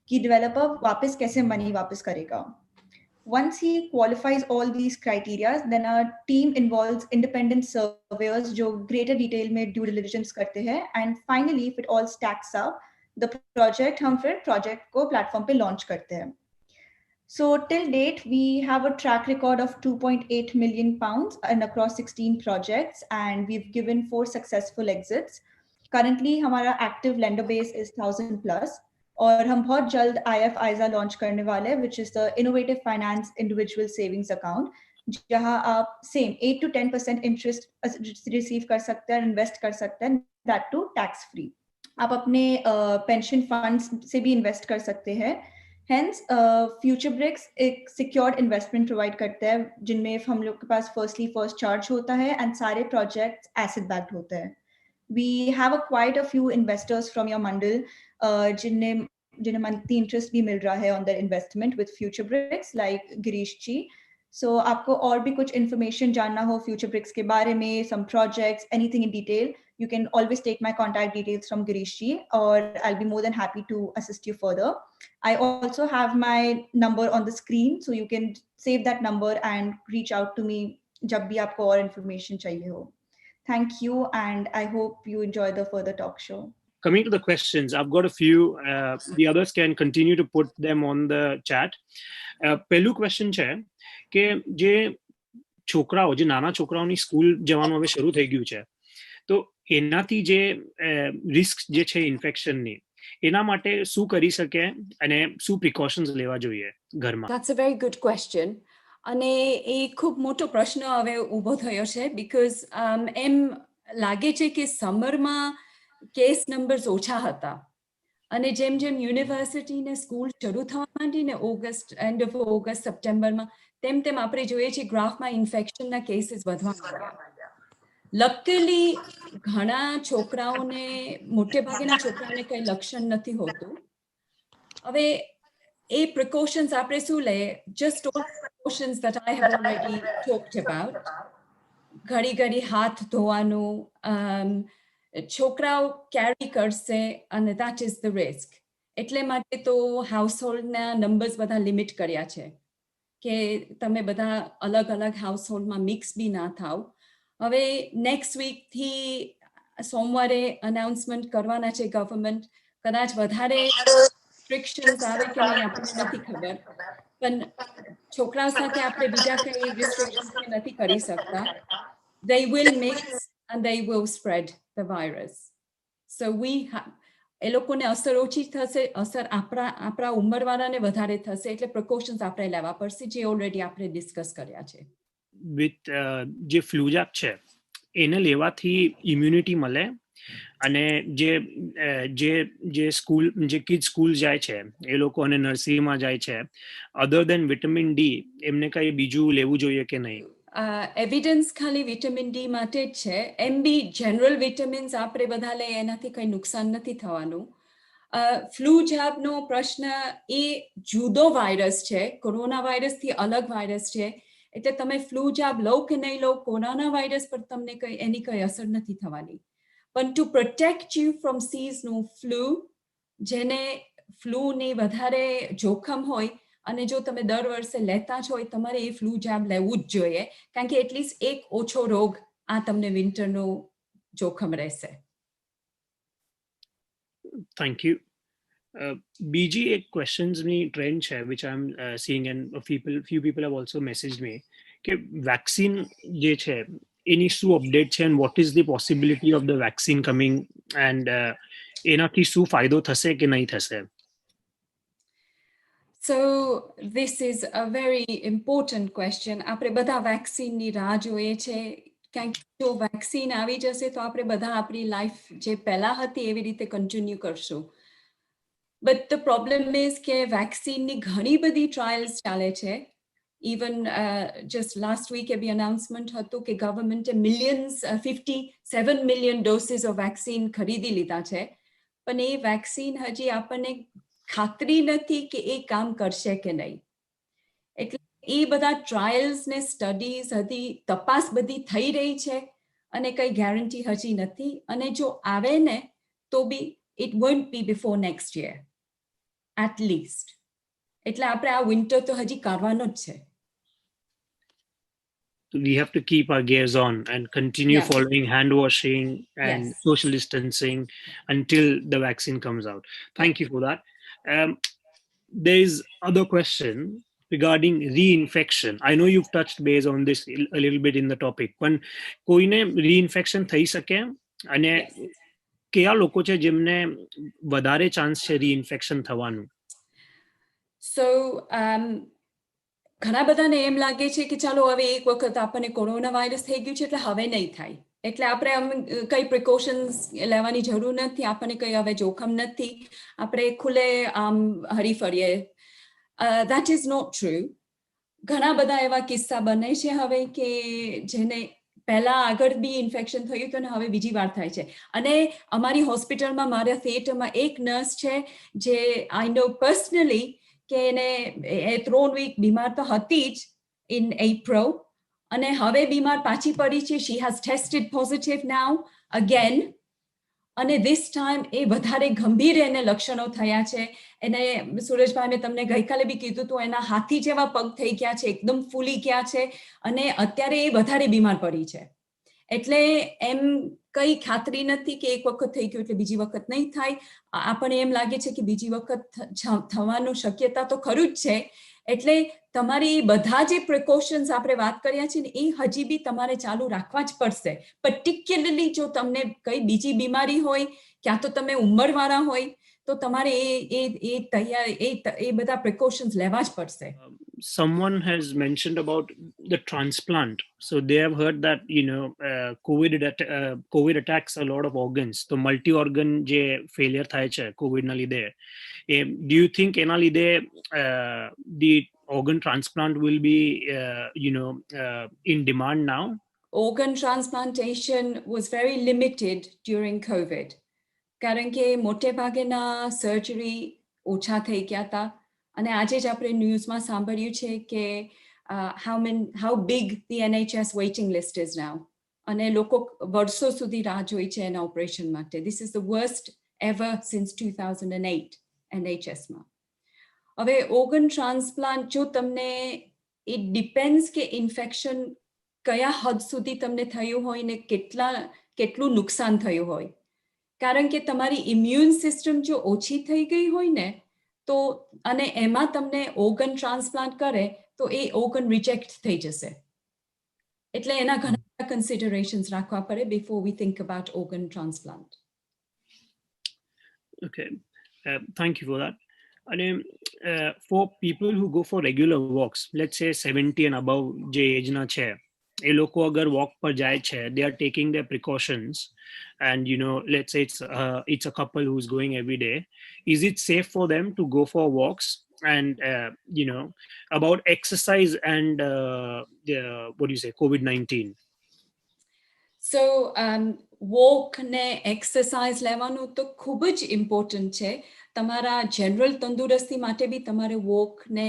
कि डेवलपर वापस कैसे मनी वापस करेगा. Once he qualifies all these criteria, then our team involves independent surveyors जो greater detail में due diligence करते हैं. And finally, if it all stacks up, the project हम फिर project को platform पे launch करते हैं. So till date, we have a track record of 2.8 million pounds and across 16 projects, and we've given 4 successful exits. Currently, हमारा active lender base is 1000 plus. और हम बहुत जल्द IF ISA लॉन्च करने वाले हैं, which is the Innovative Finance Individual Savings Account, जहां आप सेम 8 to 10% इंटरेस्ट रिसीव कर सकते हैं, इन्वेस्ट कर सकते हैं, दैट टू टैक्स फ्री. आप अपने पेंशन फंड्स से भी इन्वेस्ट कर सकते हैं. हेंस FutureBricks एक सिक्योर्ड इन्वेस्टमेंट प्रोवाइड करते हैं, जिनमें हम लोग के पास फर्स्ट चार्ज होता है एंड सारे प्रोजेक्ट्स एसेट बैक्ड होते हैं. We have quite a few investors from your mandal जिन्हें monthly interest भी मिल रहा है on their investment with FutureBricks, like Girish ji. So आपको और भी कुछ information जानना हो FutureBricks के बारे में, some projects, anything in detail, you can always take my contact details from Girish ji, or I'll be more than happy to assist you further. I also have my number on the screen, so you can save that number and reach out to me जब भी आपको और information चाहिए हो. Thank you, and I hope you enjoy the further talk show. Coming to the questions, I've got a few. The others can continue to put them on the chat. પહેલું question છે કે જે છોકરાઓ, જે નાના છોકરાઓની સ્કૂલ જવાનું હવે શરૂ થઈ ગયું છે, તો એનાથી જે રિસ્ક જે છે ઇન્ફેક્શનની, એના માટે શું કરી શકે અને શું પ્રિકોશન્સ લેવા જોઈએ ઘરમાં? That's a very good question. અને એ ખૂબ મોટો પ્રશ્ન હવે ઊભો થયો છે, બીકોઝ એમ લાગે છે કે સમરમાં કેસ નંબર્સ ઓછા હતા, અને જેમ જેમ યુનિવર્સિટી ને સ્કૂલ શરૂ થવા માંડી ને ઓગસ્ટ, એન્ડ ઓફ ઓગસ્ટ સપ્ટેમ્બરમાં, તેમ તેમ આપણે જોઈએ છીએ ગ્રાફમાં ઇન્ફેક્શનના કેસીસ વધવા માંડ્યા. લકીલી ઘણા છોકરાઓને, મોટે ભાગેના છોકરાઓને કંઈ લક્ષણ નથી હોતું. હવે એ પ્રિકોશન્સ આપણે શું લઈએ? Just all precautions that I have already talked about. ઘડી ઘડી હાથ ધોવાનું, છોકરાઓ કેરી કરશે, અને that is the risk. એટલે માટે તો હાઉસહોલ્ડના નંબર્સ બધા લિમિટ કર્યા છે કે તમે બધા અલગ અલગ હાઉસહોલ્ડમાં મિક્સ બી ના થાવ. હવે નેક્સ્ટ વીકથી સોમવારે અનાઉન્સમેન્ટ કરવાના છે ગવર્મેન્ટ. કદાચ વધારે restrictions આવે કે નહીં આપણને નથી ખબર, પણ છોકરાઓ સાથે આપણે બીજા કંઈ restrictions નથી કરી શકતા. They will mix and they will spread the virus. So એ લોકોને અસર ઓછી થશે, અસર આપણા ઉંમરવાળાને વધારે થશે, એટલે પ્રિકોશન્સ આપણે લેવા પડશે, જે ઓલરેડી આપણે ડિસ્કસ કર્યા છે. વિથ જે ફ્લૂજાક છે એને લેવાથી ઇમ્યુનિટી મળે, અને જે સ્કૂલ, જે કિડ સ્કૂલ જાય છે એ લોકો અને નર્સરીમાં જાય છે, અધર દેન વિટામિન ડી એમને કઈ બીજું લેવું જોઈએ કે નહીં? એવિડન્સ ખાલી વિટામિન ડી માટે જ છે. એમ બી જનરલ વિટામિન્સ આપણે બધા લઈએ એનાથી કંઈ નુકસાન નથી થવાનું. ફ્લૂ જાબનો પ્રશ્ન એ જુદો વાયરસ છે, કોરોના વાયરસથી અલગ વાયરસ છે, એટલે તમે ફ્લૂ જાબ લો કે નહીં લો, કોરોના વાયરસ પર તમને એની કંઈ અસર નથી થવાની. પણ to protect you from seasonal flu, જેને ફ્લૂની વધારે જોખમ હોય, અને જો તમે દર વર્ષે લેતા જ હોય, તમારે એ ફ્લૂ જાબ લેવું જ જોઈએ, કારણ કે એટલીસ્ટ એક ઓછો રોગ આ તમને વિન્ટરનો જોખમ રહેશે. Thank you. બીજી એક ક્વેશ્ચન્સની ટ્રેન્ડ છે which I'm seeing, and few people have also messaged me કે વેક્સિન જે છે એની શું અપડેટ છે, and what is the possibility of the vaccine coming, and એનાથી શું ફાયદો થશે કે નહીં થશે? So this is a very important question. આપણે બધા વેક્સિનની રાહ જોઈએ છે. કારણ કે જો વેક્સિન આવી જશે તો આપણે બધા આપણી લાઈફ જે પહેલા હતી એવી રીતે કન્ટિન્યુ કરશું. But the problem is કે વેક્સિનની ઘણી બધી ટ્રાયલ્સ ચાલે છે. Even just last week a announcement હતું કે ગવર્મેન્ટે millions 57 million doses of vaccine ખરીદી લીધા છે. પણ એ વેક્સિન હજી આપણને ખાતરી નથી કે એ કામ કરશે કે નહીં. એટલે એ બધા ટ્રાયલ્સ ને સ્ટડીઝ હજી તપાસ બધી થઈ રહી છે અને કઈ ગેરંટી હજી નથી. અને જો આવે ને તો બી it won't be before next year at least. એટલે આપણે આ વિન્ટર તો હજી કાઢવાનો જ છે. We have to keep our gears on and continue Yeah. following hand washing and Yes. social distancing until the vaccine comes out. Thank you for that. There is other question regarding reinfection. I know you've touched base on this a little bit in the topic. When કોઈને reinfection થઈ શકે અને કયા લોકો છે જેમને વધારે ચાન્સ છે reinfection થવાનું? So ઘણા બધાને એમ લાગે છે કે ચાલો હવે એક વખત આપણને કોરોના વાયરસ થઈ ગયું છે એટલે હવે નહીં થાય. એટલે આપણે કઈ પ્રિકોશન્સ લેવાની જરૂર નથી. આપણને કઈ હવે જોખમ નથી. આપણે ખુલ્લે આમ હરી ફરીએ. That is not true. ઘણા બધા એવા કિસ્સા બને છે હવે કે જેને પહેલા આગળ બી ઇન્ફેક્શન થયું હતું અને હવે બીજી વાર થાય છે. અને અમારી હોસ્પિટલમાં મારા થિયેટરમાં એક નર્સ છે જે આઈ નો પર્સનલી કે એને 3 વીક બીમાર તો હતી જ in April અને હવે બીમાર પાછી પડી છે. She has tested positive now again. અને this time એ વધારે ગંભીર એને લક્ષણો થયા છે. એને સુરેશભાઈ મેં તમને ગઈકાલે બી કીધું હતું એના હાથી જેવા પગ થઈ ગયા છે, એકદમ ફૂલી ગયા છે અને અત્યારે એ વધારે બીમાર પડી છે. એટલે એમ કઈ ખાતરી નથી કે એક વખત થઈ ગયું એટલે બીજી વખત નહીં થાય. આપણને એમ લાગે છે કે બીજી વખત થવાનું શક્યતા તો ખરું જ છે. એટલે તમારી બધા જે પ્રિકોશન્સ આપણે વાત કર્યા છે ને એ હજી બી તમારે ચાલુ રાખવા જ પડશે. પર્ટિક્યુલરલી જો તમને કઈ બીજી બીમારી હોય ક્યાં તો તમે ઉંમરવાળા હોય તો તમારે એ બધા પ્રિકોશન્સ લેવા જ પડશે. Someone has mentioned about the transplant. So they have heard that, COVID attacks a lot of organs. So multi-organ je failure થાય છે COVID ના લીધે. Do you think એના લીધે the organ transplant will be, in demand now? Organ transplantation was very limited during COVID. કારણ કે મોટે ભાગેના સર્જરી ઓછા થઈ ગયા હતા. અને આજે જ આપણે ન્યૂઝમાં સાંભળ્યું છે કે how big the NHS waiting list is now. અને લોકો વર્ષો સુધી રાહ જોઈ છે એના ઓપરેશન માટે. This is the worst ever since 2008 NHS માં. હવે organ transplant જો તમને it depends કે ઇન્ફેક્શન કયા હદ સુધી તમને થયું હોય ને કેટલું નુકસાન થયું હોય. કારણ કે તમારી ઇમ્યુન સિસ્ટમ જો ઓછી થઈ ગઈ હોય ને તો અને એમાં તમને ઓર્ગન ટ્રાન્સપ્લાન્ટ કરે તો એ ઓર્ગન રિજેક્ટ થઈ જશે. એટલે એના ઘણા કન્સિડરેશન્સ રાખવા પડે before we think about organ transplant. Okay, thank you for that. And for people who go for regular walks, let's say 70 and above જે એજના છે એ લોકો અગર વોક પર જાય છે, they are taking their precautions, and let's say it's a couple who's going every day. Is it safe for them to go for walks? And about exercise and what do you say, COVID-19? So walk ને exercise લેવાનું તો ખૂબ જ important છે. તમારા જનરલ તંદુરસ્તી માટે બી તમારે વોક ને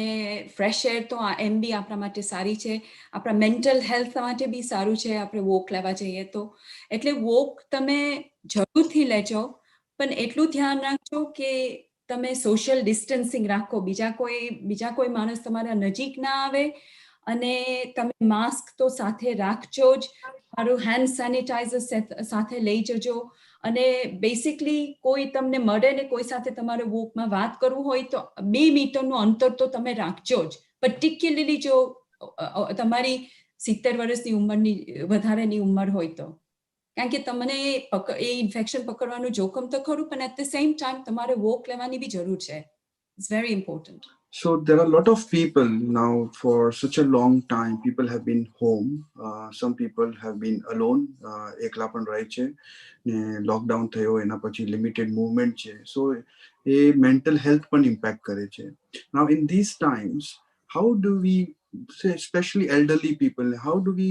ફ્રેશ એર તો એમ બી આપણા માટે સારી છે. આપણા મેન્ટલ હેલ્થ માટે બી સારું છે આપણે વોક લેવા જઈએ તો. એટલે વોક તમે જરૂરથી લેજો, પણ એટલું ધ્યાન રાખજો કે તમે સોશિયલ ડિસ્ટન્સિંગ રાખો. બીજા કોઈ માણસ તમારા નજીક ના આવે અને તમે માસ્ક તો સાથે રાખજો જ. મારું હેન્ડ સેનિટાઈઝર સાથે લઈ જજો. અને બેસિકલી કોઈ તમને મળે ને કોઈ સાથે તમારે વોકમાં વાત કરવું હોય તો 2 મીટરનું અંતર તો તમે રાખજો જ. પર્ટિક્યુલરલી જો તમારી 70 વર્ષની ઉંમરની વધારેની ઉંમર હોય તો. કારણ કે તમને એ ઇન્ફેક્શન પકડવાનું જોખમ તો ખરું, પણ એટ ધ સેમ ટાઈમ તમારે વોક લેવાની બી જરૂર છે. It's very important. So there are a lot of people now, for such a long time, people have been home. Some people have been alone. એકલા પણ રહે છે ને લોકડાઉન થયો એના પછી લિમિટેડ મૂવમેન્ટ છે, સો એ મેન્ટલ હેલ્થ પણ ઇમ્પેક્ટ કરે છે. Now in these times, how do we say, especially elderly people, how do we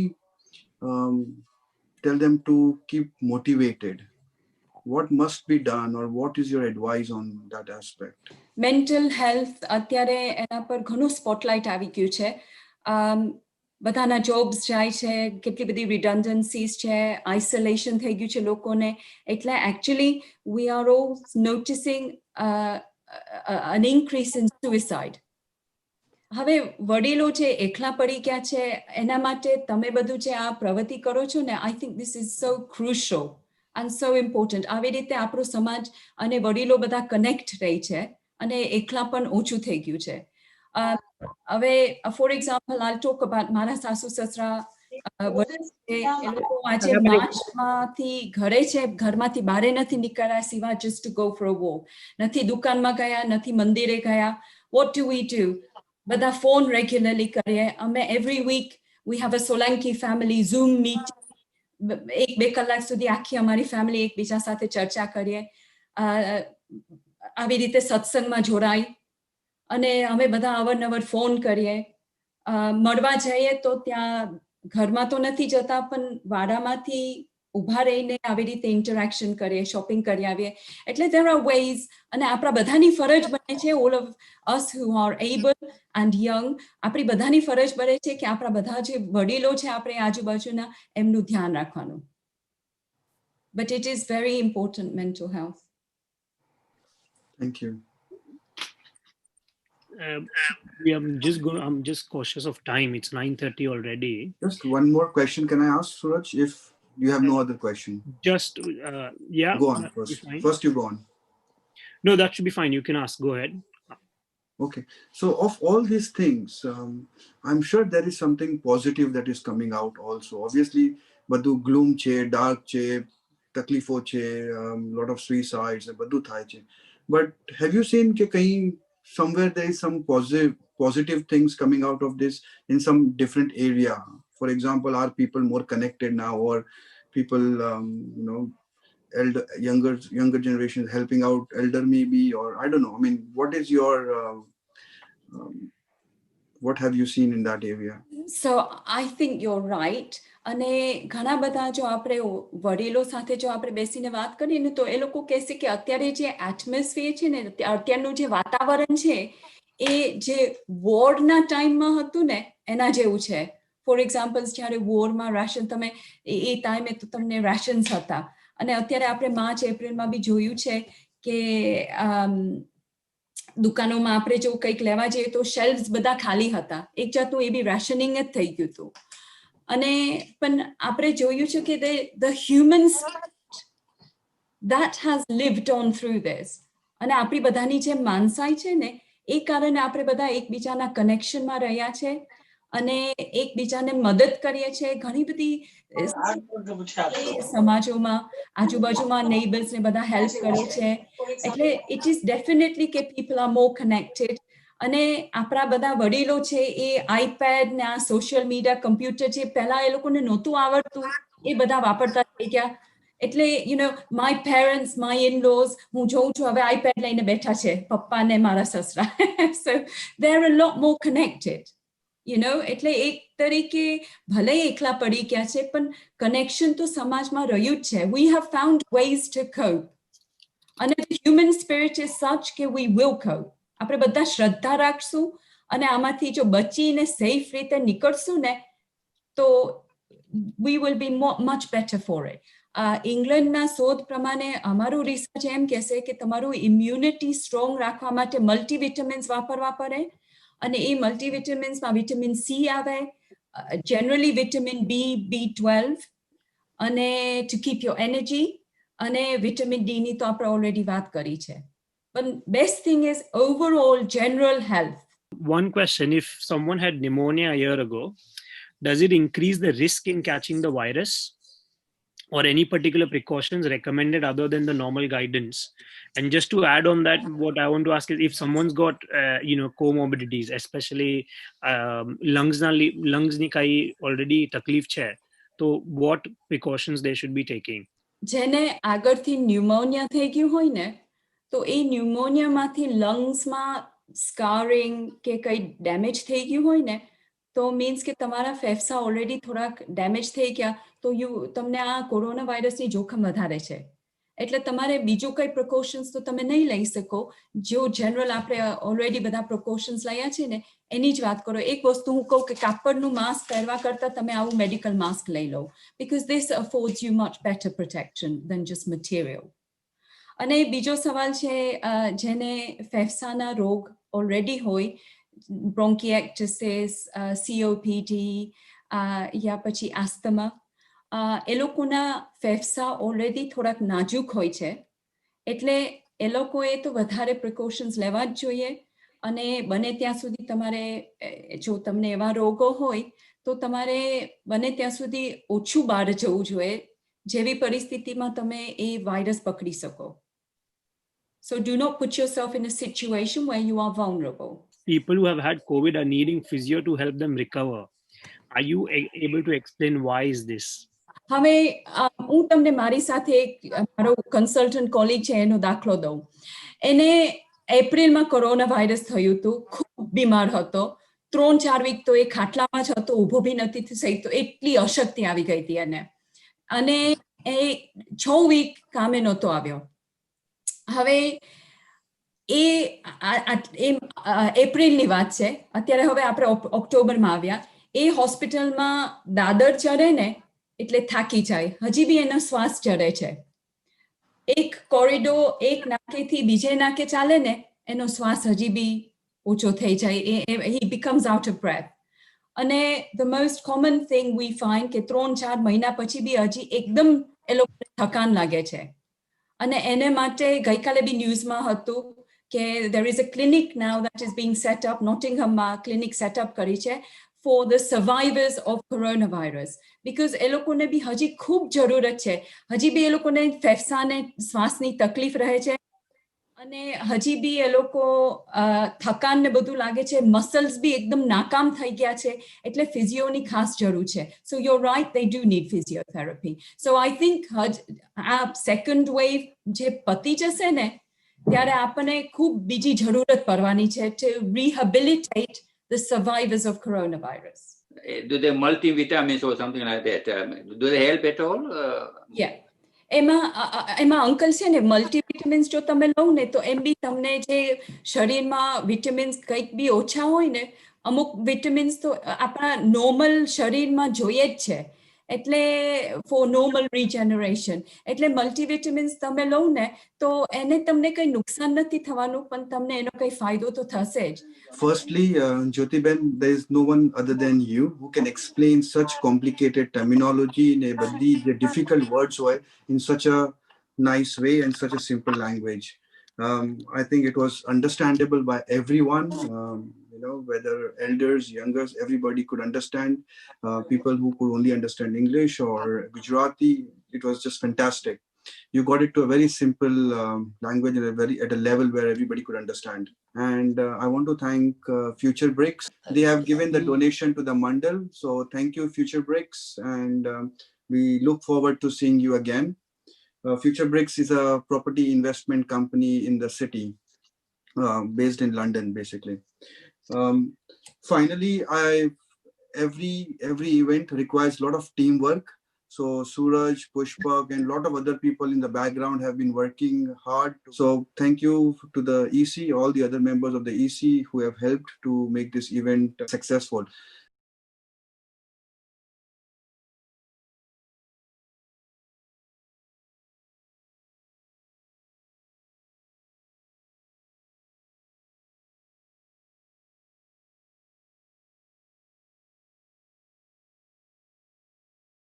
tell them to keep motivated? What must be done, or what is your advice on that aspect? Mental health અત્યારે એના પર ઘણું સ્પોટલાઇટ આવી ગયું છે. બધાના જોબ્સ જાય છે, કેટલી બધી રિડન્ડન્સીસ છે, આઇસોલેશન થઈ ગયું છે લોકોને. એટલે actually we are all noticing an increase in suicide. હવે વડીલો છે એકલા પડી ગયા છે, એના માટે તમે બધું જે આ પ્રવૃત્તિ કરો છો ને, I think this is so crucial and so important. આવી રીતે આપણો સમાજ અને વડીલો બધા કનેક્ટ રહી છે અને એકલાપણ ઓછું થઈ ગયું છે. હવે for example I talk about મારા સાસુ સસરા એ લોકો આજે માર્ચમાંથી ઘરે છે, ઘરમાંથી બહાર નથી નીકળ્યા સિવાય just to go for a walk. નથી દુકાનમાં ગયા, નથી મંદિરે ગયા. What do we do? બધા ફોન રેગ્યુલરલી કરીએ અમે. Every week we have a Solanki family Zoom meeting. 1-2 કલાક સુધી આખી અમારી ફેમિલી એકબીજા સાથે ચર્ચા કરીએ. આવી રીતે સત્સંગમાં જોડાઈ અને અમે બધા અવરનવર ફોન કરીએ. મળવા જઈએ તો ત્યાં ઘરમાં તો નથી જતા, પણ વાડામાંથી ઊભા રહીને આવી રીતે ઇન્ટરેક્શન કરીએ, શોપિંગ કરી આવીએ. એટલે there are ways, અને આપણા બધાની ફરજ બને છે, all of us who are able and young, આપણી બધાની ફરજ બને છે કે આપણા બધા જે વડીલો છે આપણે આજુબાજુના, એમનું ધ્યાન રાખવાનું. But it is very important, mental health. Thank you. I'm just cautious of time. It's 9:30 already. Just one more question. Can I ask, Suraj, if you have no other question? Just yeah. Go on first. First you go on. No, that should be fine. You can ask. Go ahead. Okay. So of all these things, I'm sure there is something positive that is coming out also. Obviously, બધું gloom છે, dark છે, તકલીફો છે, lot of suicides, બધું થાય છે. But have you seen કે કहीं somewhere there is some positive things coming out of this in some different area? For example, are people more connected now, or people younger generation helping out elder maybe, or I don't know. I mean, what is your what have you seen in that area? So I think you're right. અને ઘણા બધા જો આપણે વડીલો સાથે જો આપણે બેસીને વાત કરીએ ને, તો એ લોકો કહેશે કે અત્યારે જે એટમોસ્ફિયર છે ને, અત્યારનું જે વાતાવરણ છે એ જે વોરના ટાઈમમાં હતું ને એના જેવું છે. ફોર એક્ઝામ્પલ, જ્યારે વોરમાં રાશન તમે એ ટાઈમે તો તમને રાશન્સ હતા, અને અત્યારે આપણે માર્ચ એપ્રિલમાં બી જોયું છે કે દુકાનોમાં આપણે જો કંઈક લેવા જઈએ તો શેલ્ફ્સ બધા ખાલી હતા. એક જાતનું એ બી રાશનિંગ જ થઈ ગયું હતું. અને પણ આપણે જોયું છે કે the human spirit that has lived on through this, અને આપણી બધાની જે માનસાઈ છે ને, એ કારણે આપણે બધા એકબીજાના કનેક્શનમાં રહ્યા છે અને એકબીજાને મદદ કરીએ છીએ. ઘણી બધી સમાજોમાં આજુબાજુમાં નેબર્સને બધા હેલ્પ કરે છે. એટલે it is definitely કે people are more connected. અને આપણા બધા વડીલો છે એ આઈપેડ ને આ સોશિયલ મીડિયા, કમ્પ્યુટર જે પહેલા એ લોકોને નહોતું આવડતું એ બધા વાપરતા થઈ ગયા. એટલે my parents, my in-laws, હું જોઉં છું હવે આઈપેડ લઈને બેઠા છે પપ્પા ને મારા સસરા. So they're a lot more connected. એટલે એક તરીકે ભલે એકલા પડી ગયા છે, પણ કનેક્શન તો સમાજમાં રહ્યું જ છે. We have found ways to cope. અને the human spirit is such કે we will cope. આપણે બધા શ્રદ્ધા રાખશું અને આમાંથી જો બચીને સેફ રીતે નિકળશું ને, તો we will be much better for it. ઇંગ્લેન્ડના શોધ પ્રમાણે અમારું રિસર્ચ એમ કહેશે કે તમારું ઇમ્યુનિટી સ્ટ્રોંગ રાખવા માટે મલ્ટીવિટામિન્સ વાપરવા પડે. અને એ મલ્ટીવિટામિન્સમાં વિટામિન સી આવે, જનરલી વિટામિન બી, B12, અને ટુ કીપ યોર એનર્જી, અને વિટામિન ડી ની તો આપણે ઓલરેડી વાત કરી છે. But best thing is overall general health. One question: if someone had pneumonia a year ago, does it increase the risk in catching the virus? or any particular precautions recommended other than the normal guidance? And just to add on that, what I want to ask is, if someone's got comorbidities, especially lungs ni kai already takleef છે, so what precautions they should be taking? જેને આગળથી ન્યુમોનિયા થઈ ગયું હોય ને, તો એ ન્યુમોનિયામાંથી લંગ્સમાં સ્કારિંગ કે કંઈ ડેમેજ થઈ ગયું હોય ને, તો મીન્સ કે તમારા ફેફસા ઓલરેડી થોડાક ડેમેજ થઈ ગયા, તો તમને આ કોરોના વાયરસની જોખમ વધારે છે. એટલે તમારે બીજું કંઈ પ્રિકોશન્સ તો તમે નહીં લઈ શકો. જો જનરલ આપણે ઓલરેડી બધા પ્રિકોશન્સ લયા છે ને, એની જ વાત કરો. એક વસ્તુ હું કહું કે કાપડનું માસ્ક પહેરવા કરતાં તમે આવું મેડિકલ માસ્ક લઈ લો, because this affords you much better protection than just material. અને બીજો સવાલ છે, જેને ફેફસાના રોગ ઓલરેડી હોય, bronchiectasis, COPD, યા પછી આસ્થમા, એ લોકોના ફેફસા ઓલરેડી થોડાક નાજુક હોય છે, એટલે એ લોકોએ તો વધારે પ્રિકોશન્સ લેવા જ જોઈએ. અને બને ત્યાં સુધી તમારે, જો તમને એવા રોગો હોય તો તમારે બને ત્યાં સુધી ઓછું બહાર જવું જોઈએ, જેવી પરિસ્થિતિમાં તમે એ વાયરસ પકડી શકો. So do not put yourself in a situation where you are vulnerable. People who have had COVID are needing physio to help them recover. Are you able to explain why is this? હવે હું તમને મારી સાથે એક મારો કન્સલ્ટન્ટ કોલિગ છે એનો દાખલો દઉં. એને એપ્રિલમાં કોરોના વાયરસ થયું હતું, ખૂબ બીમાર હતો, 3-4 વીક તો એ ખાટલામાં જ હતો, ઊભો બી નથી થઈ શકતો, એટલી અશક્તિ આવી ગઈ હતી એને, અને એ 6 વીક કામે નહોતો આવ્યો. હવે એપ્રિલની વાત છે, અત્યારે હવે આપણે ઓક્ટોબરમાં આવ્યા. એ હોસ્પિટલમાં દાદર ચડે ને એટલે થાકી જાય, હજી બી એનો શ્વાસ ચડે છે. એક કોરિડોર એક નાકેથી બીજે નાકે ચાલે ને, એનો શ્વાસ હજી બી ઓછો થઈ જાય, he becomes out of breath. અને the most common thing we find કે 3-4 મહિના પછી બી હજી એકદમ એ લોકોને થકાન લાગે છે. અને એને માટે ગઈકાલે બી ન્યૂઝમાં હતું કે there is a clinic now that is being set up, નોટિંગહામમાં ક્લિનિક સેટઅપ કરી છે for the survivors of coronavirus, because એ લોકોને બી હજી ખૂબ જરૂરત છે. હજી બી એ લોકોને ફેફસાને શ્વાસની તકલીફ રહે છે, અને હજી બી એ લોકો થકાન ને બધું લાગે છે, મસલ્સ બી એકદમ નાકામ થઈ ગયા છે, એટલે ફિઝિયોની ખાસ જરૂર છે. So you're right, they do need physiotherapy. So I think આ સેકન્ડ વેવ જે પતી જશે ને, ત્યારે આપણને ખૂબ બીજી જરૂરત પડવાની છે to rehabilitate the survivors of coronavirus. Do they multivitamins or something like that? Do they help at all? Yeah. એમાં અંકલ છે ને, મલ્ટીવિટામિન્સ જો તમે લો ને, તો એમ બી તમને જે શરીરમાં વિટામિન્સ કંઈક બી ઓછા હોય ને, અમુક વિટામિન્સ તો આપણા નોર્મલ શરીરમાં જોઈએ જ છે, એટલે ફોર નોર્મલ રિજનરેશન. એટલે મલ્ટીવિટામિન્સ તમે લો ને, તો એને તમને કંઈ નુકસાન નથી થવાનું, પણ તમને એનો કંઈ ફાયદો તો થશે જ. Firstly, Jyotiben, there is no one other than you who can explain such complicated terminology in a the difficult words in such a nice way and such a simple language. I think it was understandable by everyone, whether elders, youngers, everybody could understand. People who could only understand English or Gujarati, it was just fantastic. You got it to a very simple language and at a level where everybody could understand. And I want to thank Future Bricks. They have given the donation to the Mandal. So thank you, Future Bricks. And we look forward to seeing you again. Future Bricks is a property investment company in the city, based in London, basically. Finally, every event requires a lot of teamwork. So Suraj, Pushpak, and a lot of other people in the background have been working hard. So thank you to the EC, all the other members of the EC who have helped to make this event successful.